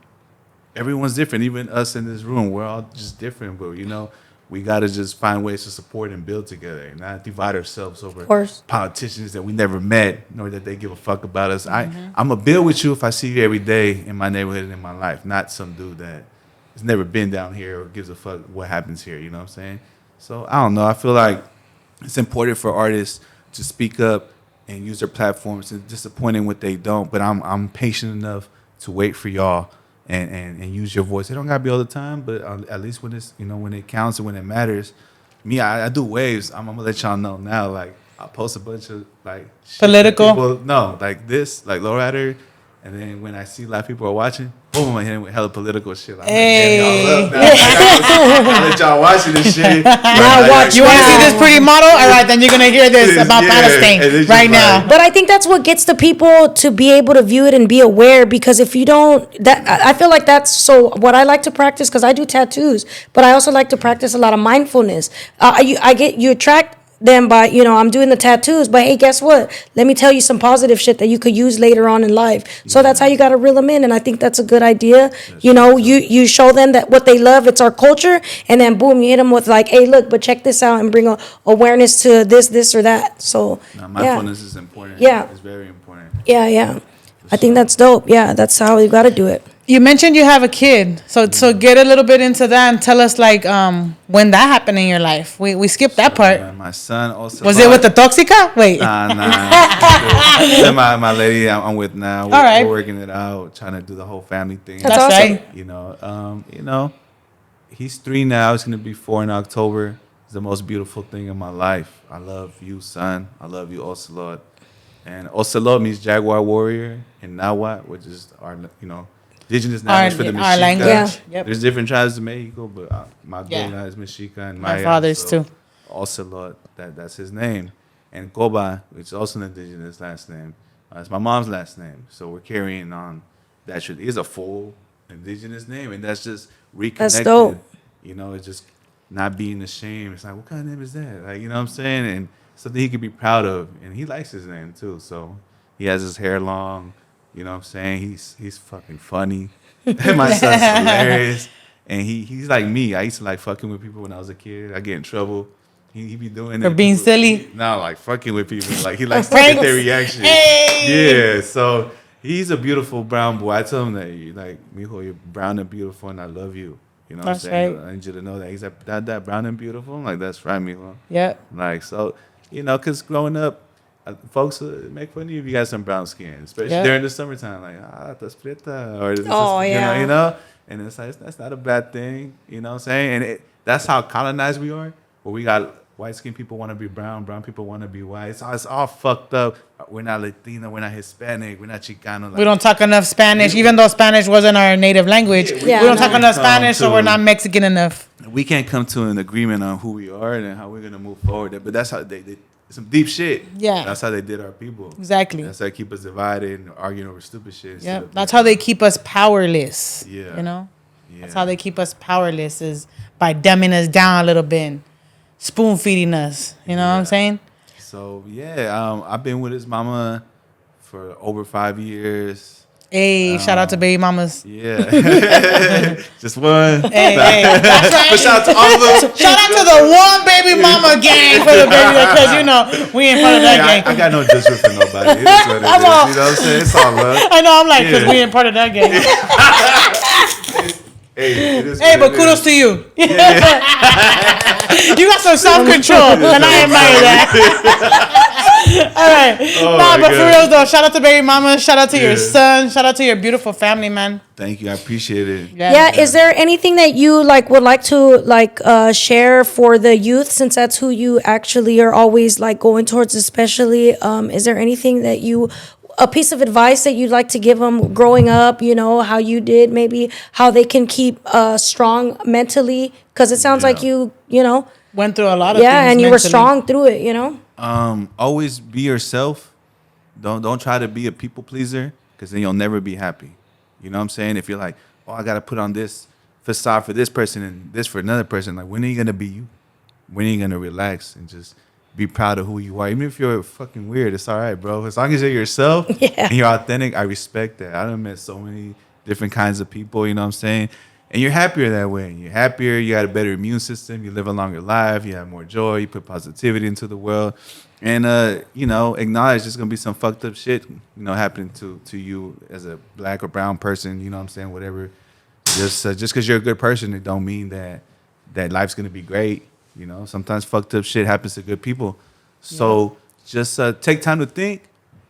Everyone's different. Even us in this room, we're all just different. But, you know, we got to just find ways to support and build together and not divide ourselves over course. politicians that we never met, nor that they give a fuck about us. I'm going to build with you if I see you every day in my neighborhood and in my life, not some dude that has never been down here or gives a fuck what happens here. You know what I'm saying? So, I don't know. I feel like it's important for artists to speak up and use their platforms. It's disappointing what they don't, but I'm patient enough to wait for y'all and use your voice. It don't gotta be all the time, but at least when it's when it counts and when it matters. Me, I do waves. I'm gonna let y'all know now. Like I post a bunch of like shit that Political? people, no, like this, like lowrider. And then when I see a lot of people are watching, boom, I hit him with hella political shit. Like, Hey. y'all up now. I let y'all watching this shit. Now watch. You want to see Yeah. this pretty model? All right, then you're gonna hear this about Yeah, Palestine and it's right just now. like- But I think that's what gets the people to be able to view it and be aware, because if you don't, I feel like that's so what I like to practice, because I do tattoos, but I also like to practice a lot of mindfulness. You attract them by, I'm doing the tattoos, but hey, guess what? Let me tell you some positive shit that you could use later on in life. So that's how you got to reel them in. And I think that's a good idea. You show them that what they love, it's our culture. And then boom, you hit them with like, hey, look, but check this out, and bring awareness to this or that. So No, yeah. mindfulness is important. Yeah. It's very important. Yeah. I think that's dope. Yeah, that's how you got to do it. You mentioned you have a kid, so get a little bit into that and tell us like when that happened in your life. We skipped that part. My son also. Was it with the toxica? Wait. Nah. my lady I'm with now. We're, All right. we're working it out, trying to do the whole family thing. That's That's awesome. right. He's 3 now. He's gonna be 4 in October. It's the most beautiful thing in my life. I love you, son. I love you, Ocelot. And Ocelot means Jaguar Warrior in Nahuatl, which is our indigenous language for the Mexica. Our language. Yeah. Yep. There's different tribes in Mexico, but my Yeah. Gula is Mexica and My Maya. father's too. Ocelot, that's his name. And Koba, which is also an indigenous last name, it's my mom's last name. So we're carrying on that. It is a full indigenous name, and that's just reconnected. dope. It's just not being ashamed. It's like, what kind of name is that? Like, you know what I'm saying? And something he could be proud of. And he likes his name too. So he has his hair long. You know what I'm saying? He's fucking funny. My son's hilarious. And he's like me. I used to like fucking with people when I was a kid. I get in trouble. He be doing it. For being silly? No, like fucking with people. Like he likes to Pranks? get their reaction. Hey! Yeah. So he's a beautiful brown boy. I tell him that mijo, you're brown and beautiful, and I love you. You know what I'm That's saying? right. I need you to know that. He's like, that brown and beautiful. I'm like, that's right, mijo. Yep. Like, so, because growing up, folks make fun of you if you got some brown skin, especially Yeah. during the summertime. Like, that's preta. Or this Oh, is, yeah. And it's like, that's not a bad thing. You know what I'm saying? And that's how colonized we are, where we got white skinned people want to be brown people want to be white. It's all fucked up. We're not Latino, we're not Hispanic, we're not Chicano. Like, We don't talk enough Spanish, even though Spanish wasn't our native language. Yeah, We don't talk no. enough Spanish, so we're not Mexican enough. we can't come to an agreement on who we are and how we're gonna move forward. But that's how they did some deep shit. Yeah. That's how they did our people. Exactly. That's how they keep us divided and arguing over stupid shit. instead Yep. of- That's how they keep us powerless. Yeah. You know? Yeah. That's how they keep us powerless, is by dumbing us down a little bit, and spoon feeding us. You know what I'm saying? So yeah, I've been with his mama for over 5 years. Hey, shout out to baby mamas. Yeah, just one. Hey, that's right. But shout out to all of them. Shout out to the one baby mama gang for the baby, because we ain't part of that gang. I got no judgment for nobody. It is what it is. You know what I'm saying? It's all love. I know, I'm like, because Yeah. we ain't part of that gang. Hey, it is Hey, what but it kudos is. to you. You got some self-control, and I admire that. All right. Oh nah, my but for God. real though, shout out to baby mama, shout out to your Yeah. son, shout out to your beautiful family, man. Thank you. I appreciate it. Yeah. Is there anything that you would like to share for the youth, since that's who you actually are always going towards, especially? Is there anything that a piece of advice that you'd like to give them growing up? How you did, maybe how they can keep strong mentally, because it sounds like you Went through a lot of things. and you were mentally. strong through it. Always be yourself. Don't try to be a people pleaser, because then you'll never be happy. You know what I'm saying? If you're like, oh, I got to put on this facade for this person and this for another person, like, when are you going to be you? When are you going to relax and just be proud of who you are? Even if you're fucking weird, it's all right, bro. As long as you're yourself and you're authentic, I respect that. I done met so many different kinds of people, you know what I'm saying? And you're happier that way. You're happier, you got a better immune system, you live a longer life, you have more joy, you put positivity into the world. And, acknowledge there's going to be some fucked up shit, happening to you as a black or brown person, you know what I'm saying, whatever. Just because you're a good person, it don't mean that life's going to be great. Sometimes fucked up shit happens to good people. So just take time to think,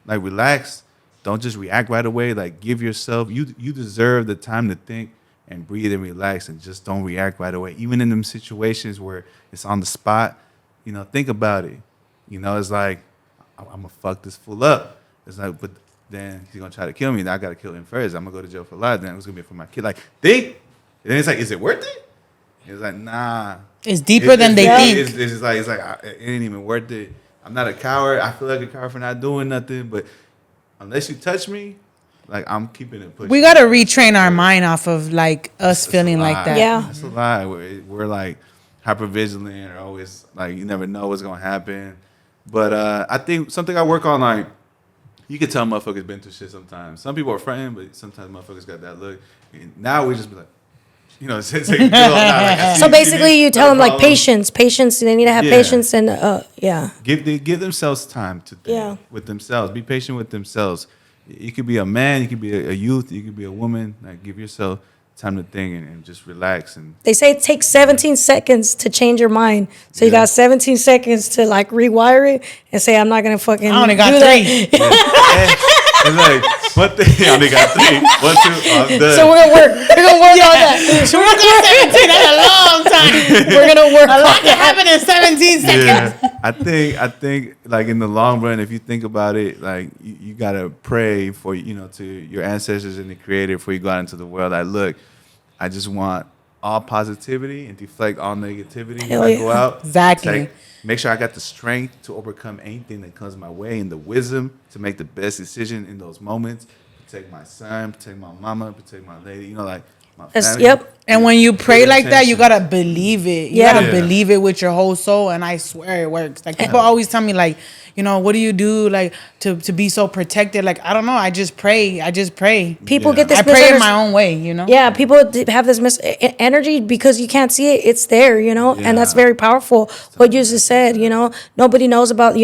relax, don't just react right away. Like, give yourself, you deserve the time to think and breathe and relax, and just don't react right away. Even in them situations where it's on the spot, think about it. It's like, I'm gonna fuck this fool up. It's like, but then he's gonna try to kill me. Then I gotta kill him first. I'm gonna go to jail for life. Then it's gonna be for my kid. Like, think. And then it's like, is it worth it? It's like, nah. It's deeper than they think. It's like it ain't even worth it. I'm not a coward. I feel like a coward for not doing nothing. But unless you touch me, like, I'm keeping it pushing. We gotta retrain our mind off of like us feeling like that. Yeah, that's a lie. We're like hyper vigilant, or always like, you never know what's gonna happen. But I think something I work on, like, you can tell motherfuckers been through shit sometimes. Some people are frightened, but sometimes motherfuckers got that look. And now we just be like, so basically you tell them like patience. They need to have patience, and give themselves time to think with themselves. Be patient with themselves. You could be a man, you could be a youth, you could be a woman. Like, give yourself time to think and just relax. And they say it takes 17 seconds to change your mind. So you got 17 seconds to like rewire it and say, I'm not gonna fucking. I only got 3. It's like, what the hell? They got 3. 1, 2, I'm done. So we're gonna work on that. So we're going 17. That's a long time. We're gonna work. A lot can happen in 17 seconds. Yeah, I think like in the long run, if you think about it, like you gotta pray for to your ancestors and the Creator before you go out into the world. Like, look, I just want all positivity and deflect all negativity when I go out. Exactly. Like, make sure I got the strength to overcome anything that comes my way, and the wisdom to make the best decision in those moments. Protect my son, protect my mama, protect my lady. Like, my family. Yep. And when you pray like that, you gotta believe it. You gotta Yeah. believe it with your whole soul, and I swear it works. Like, people always tell me, like, what do you do, like, to be so protected? Like, I don't know. I just pray. People get this. I pray in my own way. Yeah, people have this energy because you can't see it. It's there, and that's very powerful. What you just said, nobody knows about,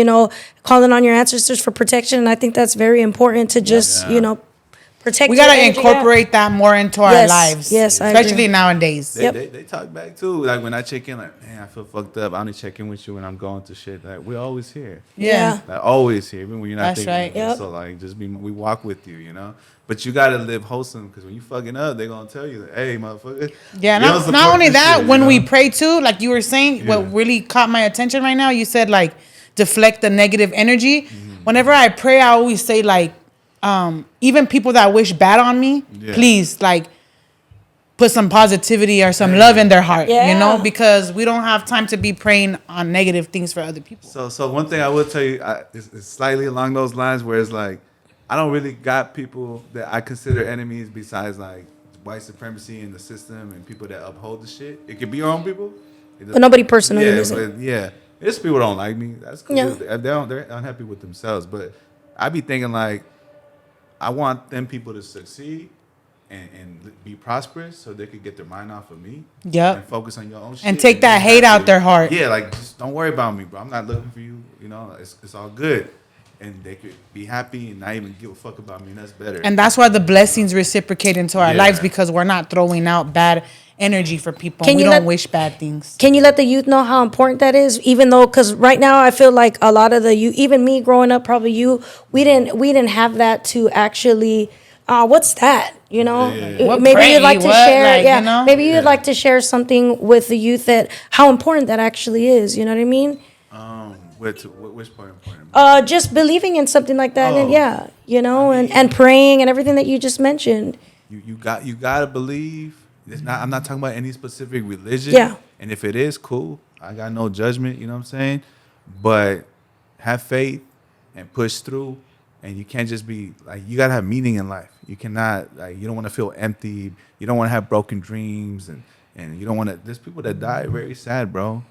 calling on your ancestors for protection, and I think that's very important to just, protect. We gotta incorporate that more into our lives. Yes, I especially agree. nowadays. They talk back too. Like, when I check in, like, man, I feel fucked up. I only check in with you when I'm going through shit. Like, we're always here. Yeah. Like, always here, even when you're not That's thinking. right. Yep. So like, we walk with you, But you gotta live wholesome, because when you fucking up, they're gonna tell you, hey, motherfucker. Yeah. Not only that, when we pray too, like you were saying, what really caught my attention right now, you said like deflect the negative energy. Mm-hmm. Whenever I pray, I always say like, even people that wish bad on me, please, like, put some positivity or some love in their heart, because we don't have time to be praying on negative things for other people. So one thing I will tell you, it's slightly along those lines, where it's like, I don't really got people that I consider enemies besides like white supremacy in the system and people that uphold the shit. It could be your own people, but nobody personally. There's people that don't like me. That's cool. Yeah. They're unhappy with themselves, but I be thinking like, I want them people to succeed and be prosperous, so they could get their mind off of me. Yep. And focus on your own shit. And take that hate out their heart. Yeah, like, just don't worry about me, bro. I'm not looking for you. It's all good. And they could be happy and not even give a fuck about me, and that's better. And that's why the blessings reciprocate into our lives, because we're not throwing out bad energy for people. We don't wish bad things. Can you let the youth know how important that is? Even though, because right now I feel like a lot of the youth, even me growing up, probably you, we didn't have that to actually. What's that? Maybe you'd like to share. Maybe you'd like to share something with the youth that how important that actually is. You know what I mean? Which part important? Just believing in something like that, and praying and everything that you just mentioned. You gotta believe. I'm not talking about any specific religion. Yeah. And if it is, cool. I got no judgment, you know what I'm saying? But have faith and push through. And you can't just be like, you gotta have meaning in life. You cannot, like, you don't want to feel empty. You don't want to have broken dreams, and you don't want to. There's people that die very sad, bro.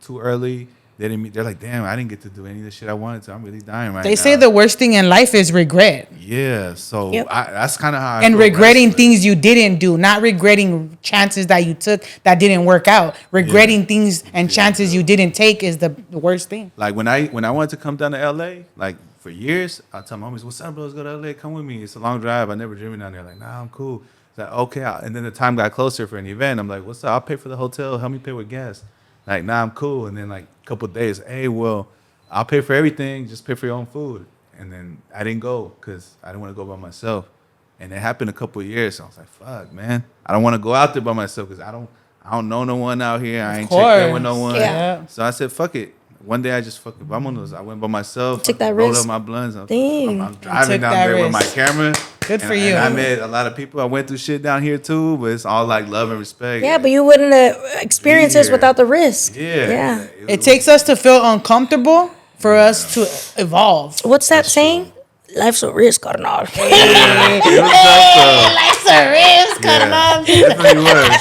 Too early. They're like, damn, I didn't get to do any of the shit I wanted to. I'm really dying right now. They say the worst thing in life is regret. Yeah, so that's kind of how I and feel regretting things you didn't do, not regretting chances that you took that didn't work out. Regretting things and chances you didn't take is the worst thing. Like when I wanted to come down to LA, like for years, I tell my homies, what's up, bro? Let's go to LA. Come with me. It's a long drive. I never driven down there. Like, nah, I'm cool. It's like, okay. And then the time got closer for an event. I'm like, what's up? I'll pay for the hotel. Help me pay with gas. Like, nah, I'm cool. And then like a couple of days, hey, well, I'll pay for everything. Just pay for your own food. And then I didn't go because I didn't want to go by myself. And it happened a couple of years. So I was like, fuck, man. I don't want to go out there by myself because I don't know no one out here. I ain't checked in with no one. Yeah. So I said, fuck it. One day I just fucking vámonos. I went by myself. Took that rolled risk. up my blunts. I'm Dang. driving down there with my camera. Good for you. And I met a lot of people. I went through shit down here too, but it's all like love and respect. Yeah, but you wouldn't experience this without the risk. Yeah. It takes us to feel uncomfortable for us to evolve. What's that saying? Life's a risk, carnal. It was tough, though. Life's a risk, carnal. Definitely was.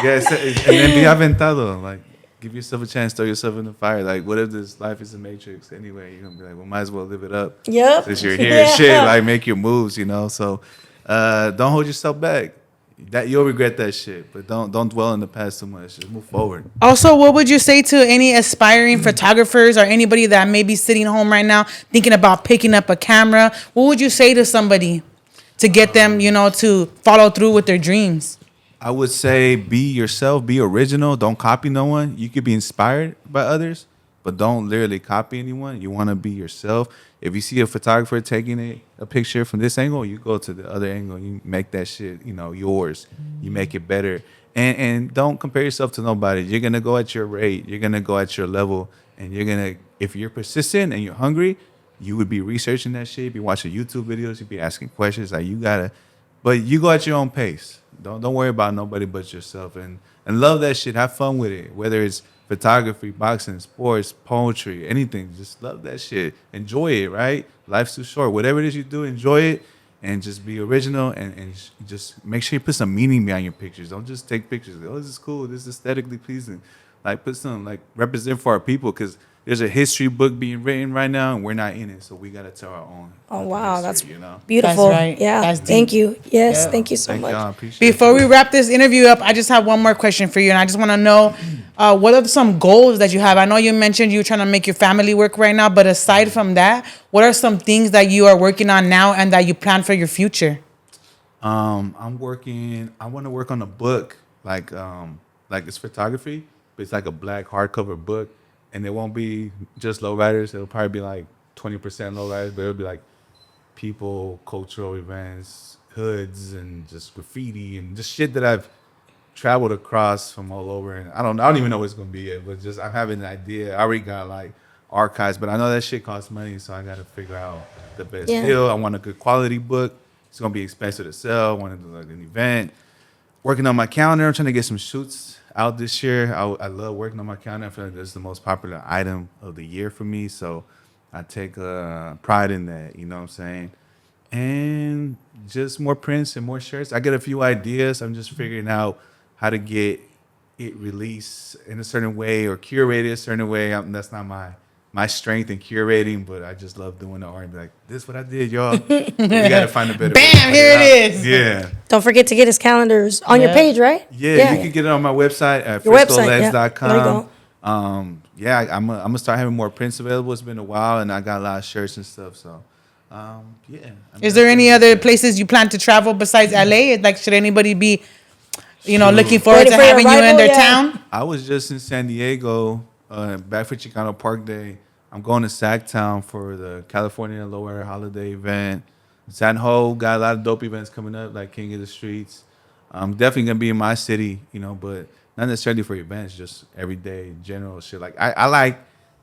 Yeah, and then be aventado. Like, give yourself a chance, throw yourself in the fire. Like, what if this life is a matrix anyway? You're gonna be like, well, might as well live it up. Yep. Since you're here, shit, like make your moves, you know. So, don't hold yourself back. That you'll regret that shit, but don't dwell in the past too much. Just move forward. Also, what would you say to any aspiring photographers or anybody that may be sitting home right now thinking about picking up a camera? What would you say to somebody to get them, to follow through with their dreams? I would say be yourself, be original. Don't copy no one. You could be inspired by others, but don't literally copy anyone. You want to be yourself. If you see a photographer taking a picture from this angle, you go to the other angle. You make that shit, yours. You make it better. And don't compare yourself to nobody. You're going to go at your rate. You're going to go at your level. And if you're persistent and you're hungry, you would be researching that shit. You'd be watching YouTube videos. You'd be asking questions. Like, but you go at your own pace. Don't worry about nobody but yourself. And love that shit. Have fun with it. Whether it's photography, boxing, sports, poetry, anything. Just love that shit. Enjoy it, right? Life's too short. Whatever it is you do, enjoy it. And just be original and just make sure you put some meaning behind your pictures. Don't just take pictures. Oh, this is cool. This is aesthetically pleasing. Like, put some, represent for our people, because there's a history book being written right now, and we're not in it. So we got to tell our own. Oh, wow. History, That's beautiful. That's right. Yeah. That's deep. Thank you. Yes. Yeah. Thank you so Thank much. y'all. Appreciate Before it. we wrap this interview up, I just have one more question for you, and I just want to know what are some goals that you have? I know you mentioned you're trying to make your family work right now, but aside from that, what are some things that you are working on now and that you plan for your future? I want to work on a book, like it's photography, but it's like a black hardcover book, and it won't be just lowriders. It'll probably be like 20% lowriders, but it'll be like people, cultural events, hoods, and just graffiti and just shit that I've traveled across from all over. And I don't even know what it's gonna be yet, but just I'm having an idea. I already got like archives, but I know that shit costs money, so I got to figure out the best deal. I want a good quality book. It's gonna be expensive to sell. I want to do like an event. Working on my calendar. I'm trying to get some shoots out this year. I love working on my calendar. I feel like that's the most popular item of the year for me. So I take pride in that. You know what I'm saying? And just more prints and more shirts. I get a few ideas. I'm just figuring out how to get it released in a certain way or curated a certain way. That's not my strength in curating, but I just love doing the art and be like, this is what I did, y'all. We got to find a better way. Bam, here it is. Yeah. Don't forget to get his calendars on your page, right? Yeah, you can get it on my website at friscolens.com. There you go. I'm going to start having more prints available. It's been a while, and I got a lot of shirts and stuff, so yeah. Is there any other places you plan to travel besides LA? Like, should anybody be, looking forward Waiting to for your having you in arrival, their yeah. town? I was just in San Diego, back for Chicano Park Day. I'm going to Sacktown for the California Lower Holiday event. San Ho got a lot of dope events coming up, like King of the Streets. I'm definitely going to be in my city, but not necessarily for events, just everyday general shit. Like, I like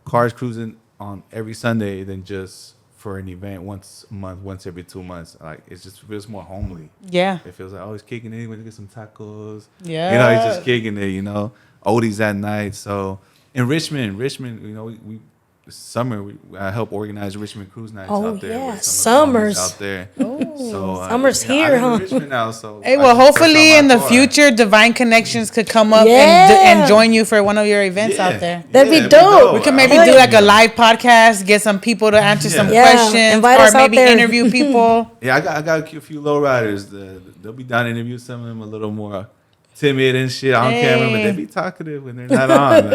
cars cruising on every Sunday than just for an event once a month, once every 2 months. Like, it just feels more homely. Yeah. It feels like, oh, it's kicking in. We're going to get some tacos. Yeah. It's just kicking it, oldies at night. So in Richmond, we summer, I help organize Richmond Cruise Nights out there. Yeah, with some of the homies summers. out there. So, Summer's here, I live huh? in Richmond now, so Hey, I well, just press hopefully on in my the car. future, Divine Connections could come up Yeah. and join you for one of your events out there. That'd be it'd dope. We could maybe Yeah. do like a live podcast, get some people to answer some Yeah. questions, Invite or us out maybe there. interview people. Yeah, I got a few lowriders. They'll be down to interview some of them a little more timid and shit on camera, but they be talkative when they're not on.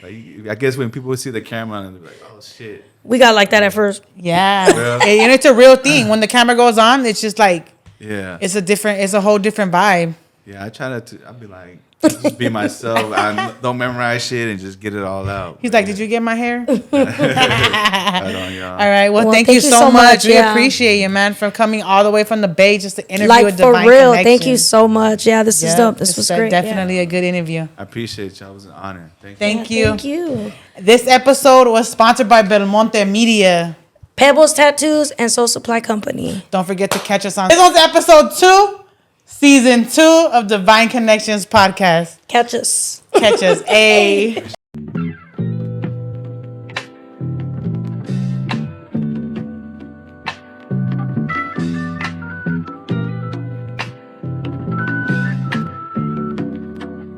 Like, I guess when people see the camera on, they're like, oh shit. We got like that at first. Yeah. And it's a real thing. When the camera goes on, it's just like, Yeah. it's a whole different vibe. Yeah, I try to. I'll be like, just be myself. I don't memorize shit and just get it all out. He's like, did you get my hair? Right on, y'all. All right. Well, thank you so much. We appreciate you, man, for coming all the way from the Bay just to interview like, with Divine for real. Connection. Thank you so much. Yeah, this is dope. This was great. Definitely a good interview. I appreciate y'all. It was an honor. Thank you. Thank you. This episode was sponsored by Belmonte Media. Pebbles Tattoos and Soul Supply Company. Don't forget to catch us on. This was episode 2, season 2 of Divine Connections podcast. Catch us. Catch us. Hey.